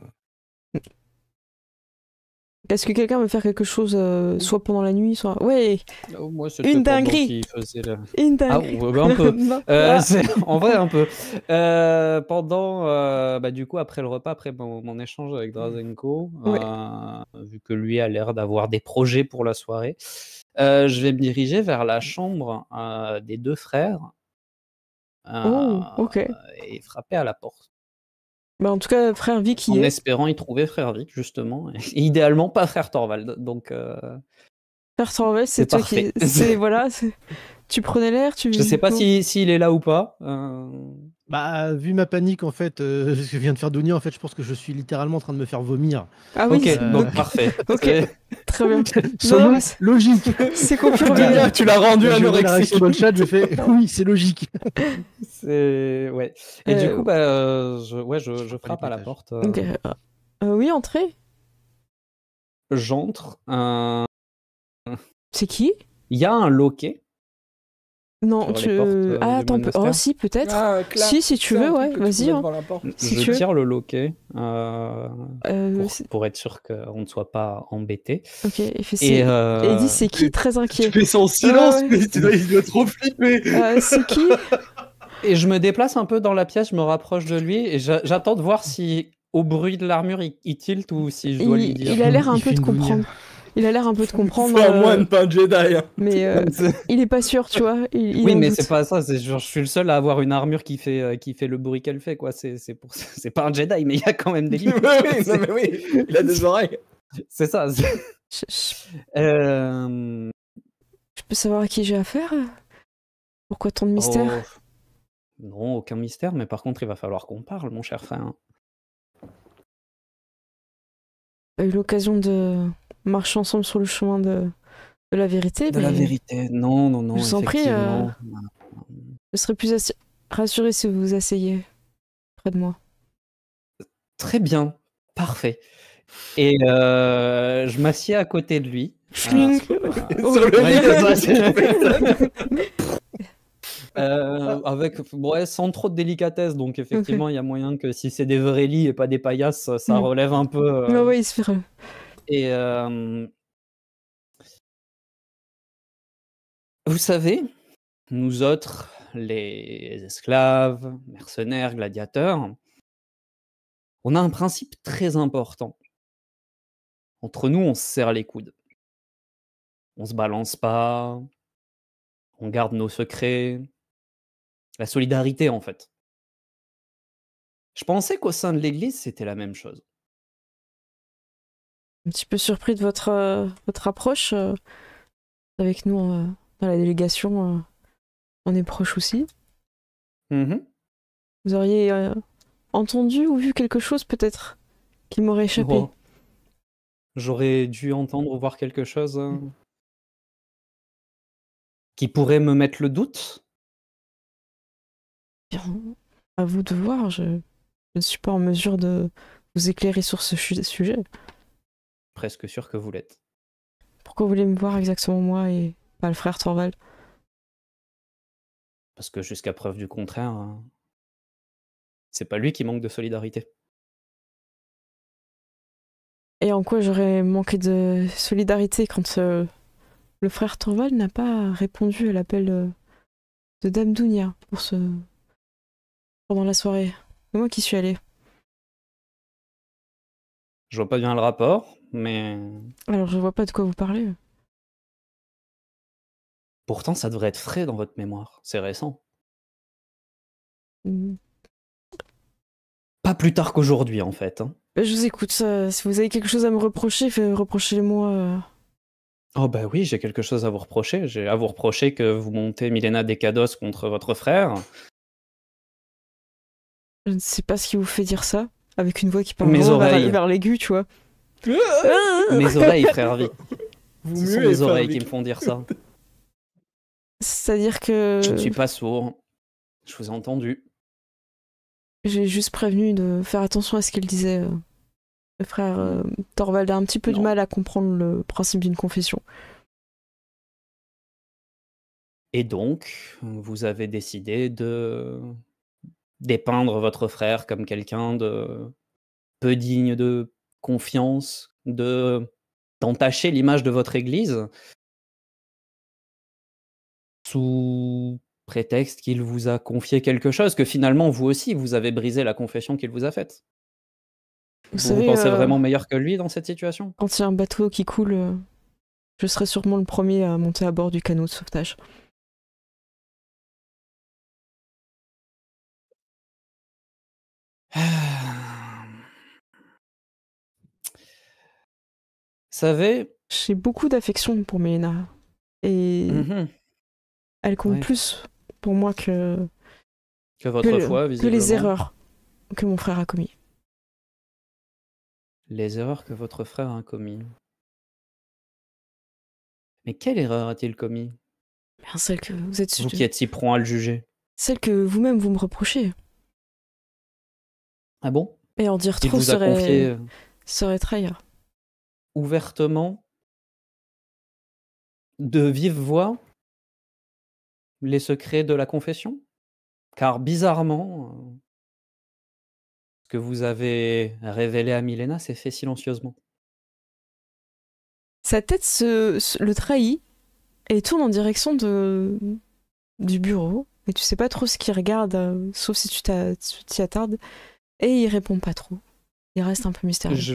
Est-ce que quelqu'un veut faire quelque chose, soit pendant la nuit, soit... Ouais, Moi, c'était une pendant dinguerie. qu'il faisait le... Une Ah, dinguerie. ouais, un peu. Non. Ah. En vrai, un peu. Pendant, bah, du coup, après le repas, après mon échange avec Drazenko, Ouais. vu que lui a l'air d'avoir des projets pour la soirée, je vais me diriger vers la chambre des deux frères Oh, ok. et frapper à la porte. Bah, en tout cas, frère Vic y En est. espérant y trouver frère Vic, justement. Et idéalement, pas frère Thorvald. Donc, Frère Sorvel, c'est c'est toi parfait. qui... Voilà, tu prenais l'air, tu... Je sais pas Non. s'il est là ou pas. Bah, vu ma panique, en fait, ce que vient de faire Dounia, en fait, je pense que je suis littéralement en train de me faire vomir. Ah oui, Ok, donc parfait. Ok. C'est- très bien. Selon Non, logique. c'est confirmé. Là, tu l'as rendu J'ai vu la anorexique. réaction dans le chat, je fais oui, c'est logique. C'est ouais. Et du coup, bah, je frappe à frappe à la l'étage. porte. Ok. Oui, entrez. J'entre. C'est qui? Il y a un loquet Non, sur les portes Ah, du attends, monastère. oh, si, peut-être. Ah, Si tu veux, ouais, vas-y. Hein. Si Je tu veux. tire le loquet C'est- pour être sûr qu'on ne soit pas embêté. Ok, il fait Et, Et il dit c'est qui? Très inquiet. Tu fais son silence, Ouais. mais il doit trop flipper. C'est qui? et je me déplace un peu dans la pièce, je me rapproche de lui et j'attends de voir si au bruit de l'armure il tilt ou si je dois lui dire. Il a l'air un Il peu fait de une douille. comprendre. Il a l'air un peu de comprendre. C'est un moine, pas un Jedi. Hein. Mais il est pas sûr, tu vois. Il Oui, en mais doute. c'est pas ça. C'est genre, je suis le seul à avoir une armure qui fait le bruit qu'elle fait, quoi. C'est pas un Jedi, mais il y a quand même des limites. Oui, non, mais oui, il a des oreilles. C'est ça. Je peux savoir à qui j'ai affaire? Pourquoi tant de mystère? Oh, non, aucun mystère, mais par contre, il va falloir qu'on parle, mon cher frère. On a eu l'occasion de marcher ensemble sur le chemin de la vérité. De la mais vérité. Non. Je vous en prie, effectivement. je serais plus rassurez si vous vous asseyez près de moi. Très bien, parfait. Et je m'assieds à côté de lui. Schling. Sur le Avec, sans trop de délicatesse, donc effectivement, il y a moyen que si c'est des vrais lits et pas des paillasses, ça relève un peu. Ouais, il se fait. Et vous savez, nous autres, les esclaves, mercenaires, gladiateurs, on a un principe très important. Entre nous, on se serre les coudes. On se balance pas, on garde nos secrets. La solidarité, en fait. Je pensais qu'au sein de l'Église, c'était la même chose. Un petit peu surpris de votre approche avec nous dans la délégation. On est proches aussi. Mhm. Vous auriez entendu ou vu quelque chose peut-être qui m'aurait échappé. Oh. J'aurais dû entendre ou voir quelque chose qui pourrait me mettre le doute. Bien, à vous de voir, je ne suis pas en mesure de vous éclairer sur ce sujet. Presque sûr que vous l'êtes. Pourquoi vous voulez me voir exactement moi et pas le frère Thorvald? Parce que jusqu'à preuve du contraire, c'est pas lui qui manque de solidarité. Et en quoi j'aurais manqué de solidarité quand le frère Thorvald n'a pas répondu à l'appel de Dame Dounia pendant la soirée? C'est moi qui suis allée. Je vois pas bien le rapport, mais Alors je vois pas de quoi vous parlez. pourtant ça devrait être frais dans votre mémoire. C'est récent. Mm. Pas plus tard qu'aujourd'hui, en fait. Je vous écoute. Si vous avez quelque chose à me reprocher, reprochez-le-moi. Oh bah oui, j'ai quelque chose à vous reprocher. J'ai à vous reprocher que vous montez Milena Decados contre votre frère. Je ne sais pas ce qui vous fait dire ça, avec une voix qui part Mes vraiment oreilles. vers l'aigu, tu vois. Mes oreilles, frère Vic. Vous Ce sont muez, mes frère oreilles Vic. qui me font dire ça. C'est-à-dire que Je ne suis pas sourd. Je vous ai entendu. j'ai juste prévenu de faire attention à ce qu'il disait. Le frère Thorvald a un petit peu de Non. mal à comprendre le principe d'une confession. Et donc, vous avez décidé de dépeindre votre frère comme quelqu'un de peu digne de confiance, d'entacher l'image de votre église sous prétexte qu'il vous a confié quelque chose, que finalement, vous aussi, vous avez brisé la confession qu'il vous a faite. Vous Vous savez, pensez vraiment meilleur que lui dans cette situation? quand il y a un bateau qui coule, je serai sûrement le premier à monter à bord du canot de sauvetage. Vous savez, J'ai beaucoup d'affection pour Mélina. Et elle compte Ouais. plus pour moi que votre foi, que visiblement. les erreurs que mon frère a commis. Les erreurs que votre frère a commises. Mais quelle erreur a-t-il commis? Bien, celle que vous êtes Vous qui êtes si prompt à le juger. celle que vous-même vous me reprochez. Ah bon? Et en dire Il trop vous a confié serait trahir. ouvertement, de vive voix, les secrets de la confession? Car bizarrement, ce que vous avez révélé à Milena s'est fait silencieusement. Sa tête le trahit et tourne en direction du bureau. Et tu sais pas trop ce qu'il regarde, sauf si tu t'y attardes. Et il répond pas trop. Il reste un peu mystérieux. Je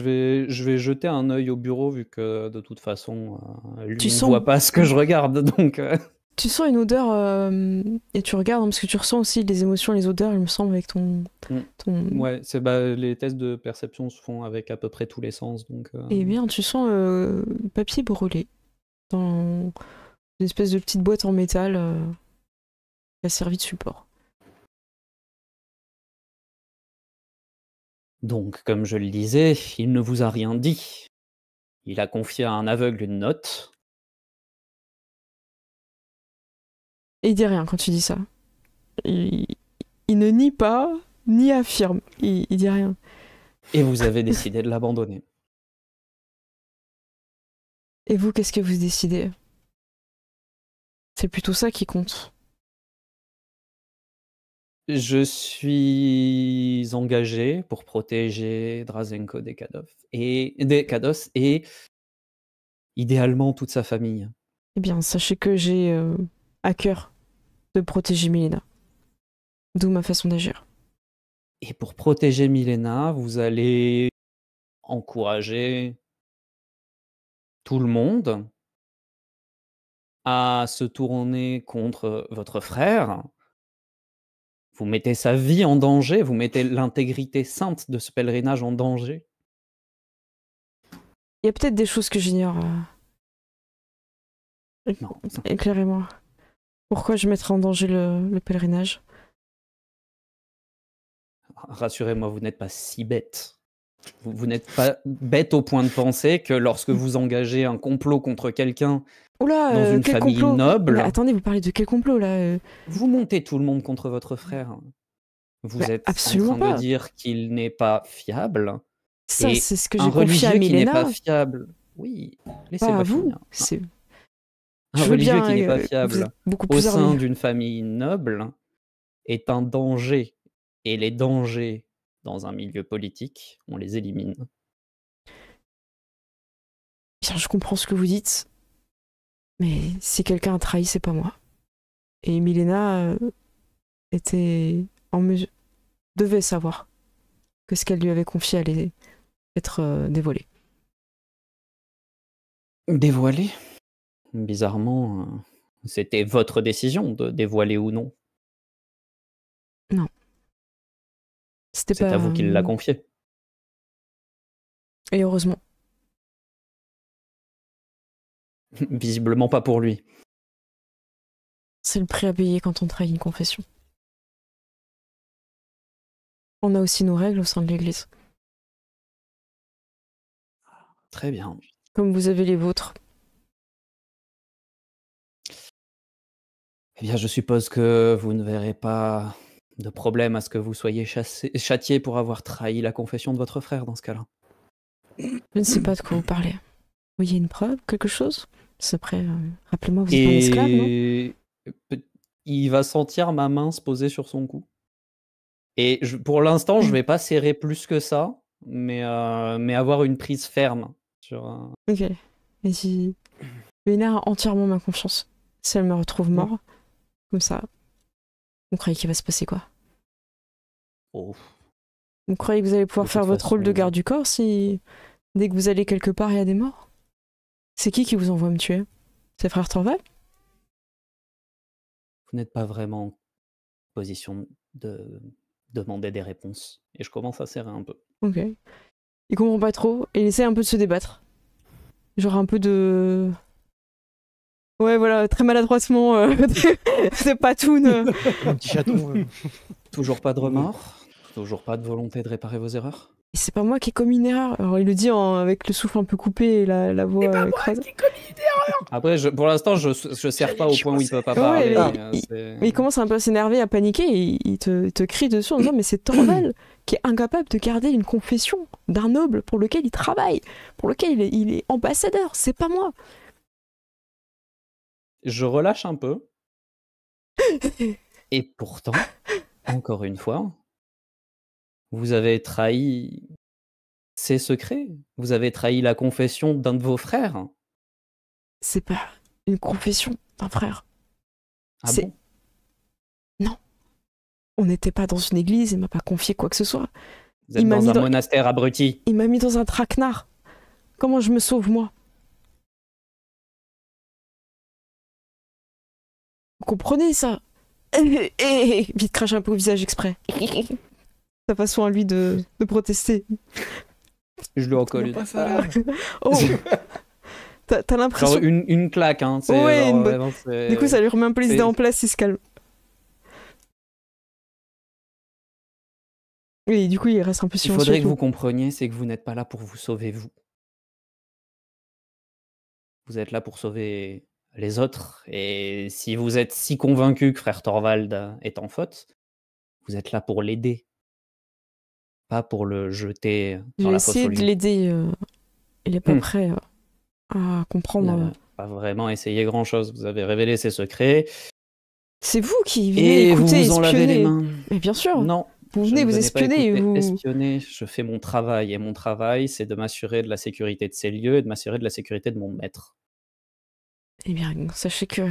vais jeter un œil au bureau vu que de toute façon, lui Tu ne sens- voit pas ce que je regarde, donc Tu sens une odeur et tu regardes, parce que tu ressens aussi les émotions, les odeurs, il me semble, avec ton... ouais, c'est les tests de perception se font avec à peu près tous les sens, donc Eh bien, tu sens le papier brûlé dans une espèce de petite boîte en métal qui a servi de support. Donc, comme je le disais, il ne vous a rien dit. Il a confié à un aveugle une note. Et il dit rien quand tu dis ça. Il il ne nie pas, ni affirme. Il dit rien. Et vous avez décidé de l'abandonner. Et vous, qu'est-ce que vous décidez? C'est plutôt ça qui compte. Je suis engagé pour protéger Drazenko des Kados et idéalement toute sa famille. Eh bien, sachez que j'ai à cœur de protéger Milena. D'où ma façon d'agir. Et pour protéger Milena, vous allez encourager tout le monde à se tourner contre votre frère. Vous mettez sa vie en danger, vous mettez l'intégrité sainte de ce pèlerinage en danger. Il y a peut-être des choses que j'ignore. Non. Éclairez-moi. Pourquoi je mettrais en danger le pèlerinage? Rassurez-moi, vous n'êtes pas si bête. Vous n'êtes pas bête au point de penser que lorsque vous engagez un complot contre quelqu'un Oula, dans une quel famille complot? noble, Mais attendez, vous parlez de quel complot là? vous montez tout le monde contre votre frère. Vous Bah, êtes absolument en train pas. de dire qu'il n'est pas fiable. Ça, Et c'est ce que un j'ai confié à religieux qui n'est Milena, pas fiable. Oui, pas à laissez-moi vous. finir. C'est Un je veux religieux bien qui n'est pas vous fiable êtes beaucoup au plus sein armé. d'une famille noble est un danger. Et les dangers dans un milieu politique, on les élimine. Bien, je comprends ce que vous dites, mais si quelqu'un a trahi, c'est pas moi. Et Milena était en mesure, devait savoir que ce qu'elle lui avait confié allait être dévoilé. Dévoiler? Bizarrement, c'était votre décision de dévoiler ou non. C'était C'est pas. à vous qu'il l'a confié. Et heureusement. Visiblement pas pour lui. C'est le prix à payer quand on trahit une confession. On a aussi nos règles au sein de l'Église, Très bien. comme vous avez les vôtres. Eh bien, je suppose que vous ne verrez pas de problème à ce que vous soyez châtié pour avoir trahi la confession de votre frère dans ce cas-là. Je ne sais pas de quoi vous parlez. Vous voyez une preuve, quelque chose? C'est après, rappelez-moi, vous êtes un esclave, non? Et il va sentir ma main se poser sur son cou. Et pour l'instant, je vais pas serrer plus que ça, mais avoir une prise ferme sur un... Ok. Et si Léna a entièrement ma confiance, si elle me retrouve mort, comme ça, vous croyez qu'il va se passer quoi? Oh. Vous croyez que vous allez pouvoir De faire toute votre rôle de façon- garde du corps si dès que vous allez quelque part il y a des morts? C'est qui vous envoie me tuer? C'est frère Torval? Vous n'êtes pas vraiment en position de demander des réponses. Et je commence à serrer un peu. Ok. Il comprend pas trop et il essaie un peu de se débattre. Genre un peu de... Ouais, voilà, très maladroitement, de patoune. Un petit chaton. Toujours pas de remords? Toujours pas de volonté de réparer vos erreurs? Et c'est pas moi qui ai commis une erreur. Alors il le dit avec le souffle un peu coupé et la voix écrasée. Après, pour l'instant, je serre pas au point où il peut pas Ouais, parler. mais il commence un peu à s'énerver, à paniquer, et il te crie dessus en disant mais c'est Torval qui est incapable de garder une confession d'un noble pour lequel il travaille, pour lequel il est ambassadeur, c'est pas moi. Je relâche un peu. Et pourtant, encore une fois, vous avez trahi ses secrets. Vous avez trahi la confession d'un de vos frères. C'est pas une confession d'un frère. Ah C'est- bon? On n'était pas dans une église, il m'a pas confié quoi que ce soit. Vous êtes il m'a dans mis un dans- monastère abruti. Il m'a mis dans un traquenard. Comment je me sauve, moi? Vous comprenez ça? Vite crache un peu au visage exprès. Sa façon à lui de protester. Je lui en colle une. Pas ça, là. Oh. T'as l'impression... Genre une claque, hein. C'est Ouais, genre, une bonne- vraiment, c'est- Du coup, ça lui remet un peu les c'est- idées en place, il se calme. Et du coup, il reste un peu Il silencieux. faudrait et que tout. vous compreniez, c'est que vous n'êtes pas là pour vous sauver vous. Vous êtes là pour sauver les autres. Et si vous êtes si convaincu que frère Thorvald est en faute, Vous êtes là pour l'aider, pas pour le jeter dans J'ai la fosse essayé aux de lions. l'aider. Il est pas Hmm. prêt à Vous comprendre. n'avez pas vraiment essayé grand-chose. Vous avez révélé ses secrets C'est vous qui venez et vous écouter, vous en lavez les espionner. mains. Mais bien sûr, Non, vous je venez ne vous venais pas espionner. écouter Vous... espionner. Je fais mon travail et mon travail, c'est de m'assurer de la sécurité de ces lieux et de m'assurer de la sécurité de mon maître. Eh bien, sachez que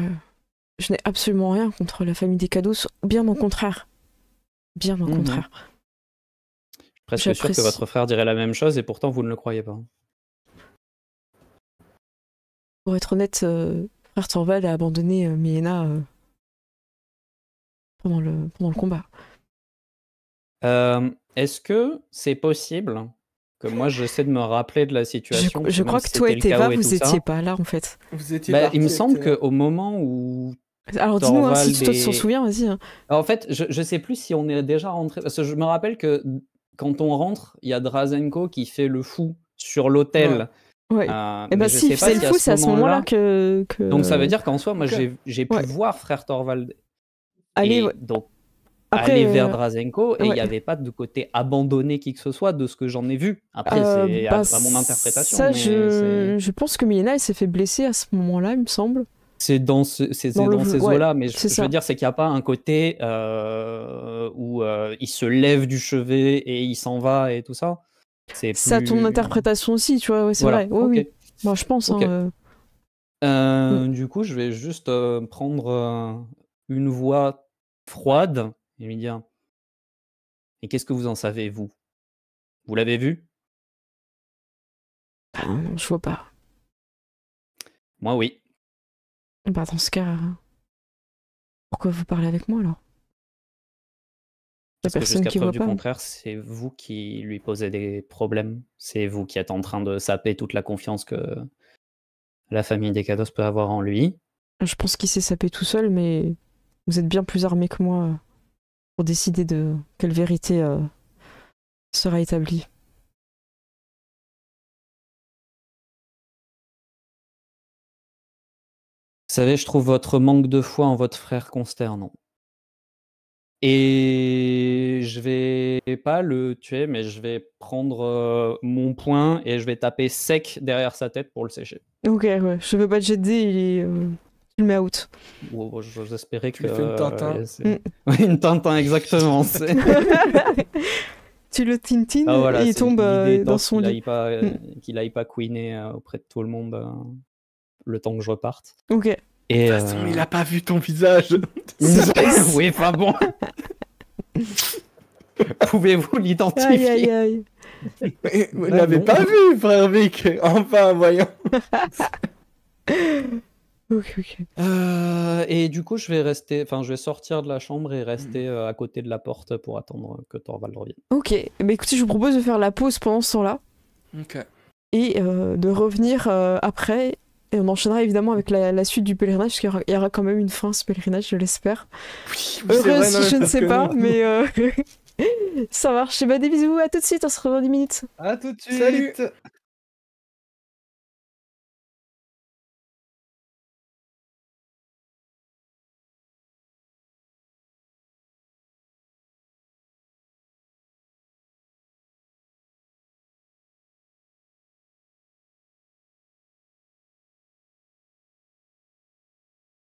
je n'ai absolument rien contre la famille des Cados, bien au contraire. Bien au Mhm. contraire. Je suis presque sûr que J'apprécie. votre frère dirait la même chose et pourtant vous ne le croyez pas. Pour être honnête, frère Torvald a abandonné Miena pendant le combat. Est-ce que c'est possible que moi j'essaie de me rappeler de la situation Je même crois si que toi c'était et le Teva, chaos et vous tout ça. étiez pas là en fait. Vous étiez Bah, partis il me avec semble tes- qu'au moment où Alors dis-nous hein, si Torvald toi tu t'en et- souviens, vas-y. Hein. Alors, en fait, je sais plus si on est déjà rentré. Parce que je me rappelle que quand on rentre, il y a Drazenko qui fait le fou sur l'hôtel. Ouais. Mais Eh ben je si, sais pas c'est si le fou, c'est à ce moment-là que... Donc ça veut dire qu'en soi, moi Ok. j'ai pu Ouais. voir frère Torvald Allez, et ouais. donc Après, aller vers Drazenko et il ouais. n'y avait pas de côté abandonné qui que ce soit de ce que j'en ai vu. Après, c'est bah, à mon interprétation. Ça, mais c'est- je pense que Miena, elle s'est fait blesser à ce moment-là, il me semble. C'est dans, c'est Dans le dans jeu, ces ouais, eaux-là, mais c'est je ça. veux dire, c'est qu'il n'y a pas un côté où il se lève du chevet et il s'en va et tout ça. C'est C'est à ton plus- interprétation aussi, tu vois, ouais, c'est Voilà, vrai. Oui, ok. oui. Bon, je pense. Ok. Hein, Du coup, je vais juste prendre une voix froide et lui dire « Et qu'est-ce que vous en savez, vous? Vous l'avez vu? non, je vois pas. Moi, oui. Bah, dans ce cas, pourquoi vous parlez avec moi alors? La Parce que personne jusqu'à qui preuve voit du pas. contraire, c'est vous qui lui posez des problèmes. C'est vous qui êtes en train de saper toute la confiance que la famille des Cados peut avoir en lui. Je pense qu'il s'est sapé tout seul, mais vous êtes bien plus armé que moi pour décider de quelle vérité sera établie. Vous savez, je trouve votre manque de foi en votre frère consternant. Et je vais pas le tuer, mais je vais prendre mon poing et je vais taper sec derrière sa tête pour le sécher. Ok, ouais, je veux pas te jeter, tu le mets out. Ou j'espérais Tu que. lui fais une Tintin. Oui, une Tintin, exactement. c'est- Tu le tintines Ah, voilà, et il c'est tombe l'idée étant dans son qu'il lit. aille pas, qu'il aille pas couiner auprès de tout le monde le temps que je reparte. Ok. Et, De toute façon, il a pas vu ton visage. oui, enfin bon. Pouvez-vous Aïe, l'identifier? aïe, aïe. Mais vous Bah, l'avez non. pas vu, frère Vic. Enfin, voyons. Ok, ok. Et du coup, je vais sortir de la chambre et rester à côté de la porte pour attendre que Torvald revienne. Ok, bah écoutez, je vous propose de faire la pause pendant ce temps-là Ok. et de revenir après. Et on enchaînera évidemment avec la suite du pèlerinage, parce qu'il y aura quand même une fin, ce pèlerinage, je l'espère. Oui, c'est Heureuse, vrai, non, mais je ne parce sais que pas, non. mais ça marche. Bah, des bisous, à tout de suite, on se revoit dans 10 minutes. À tout de suite. Salut.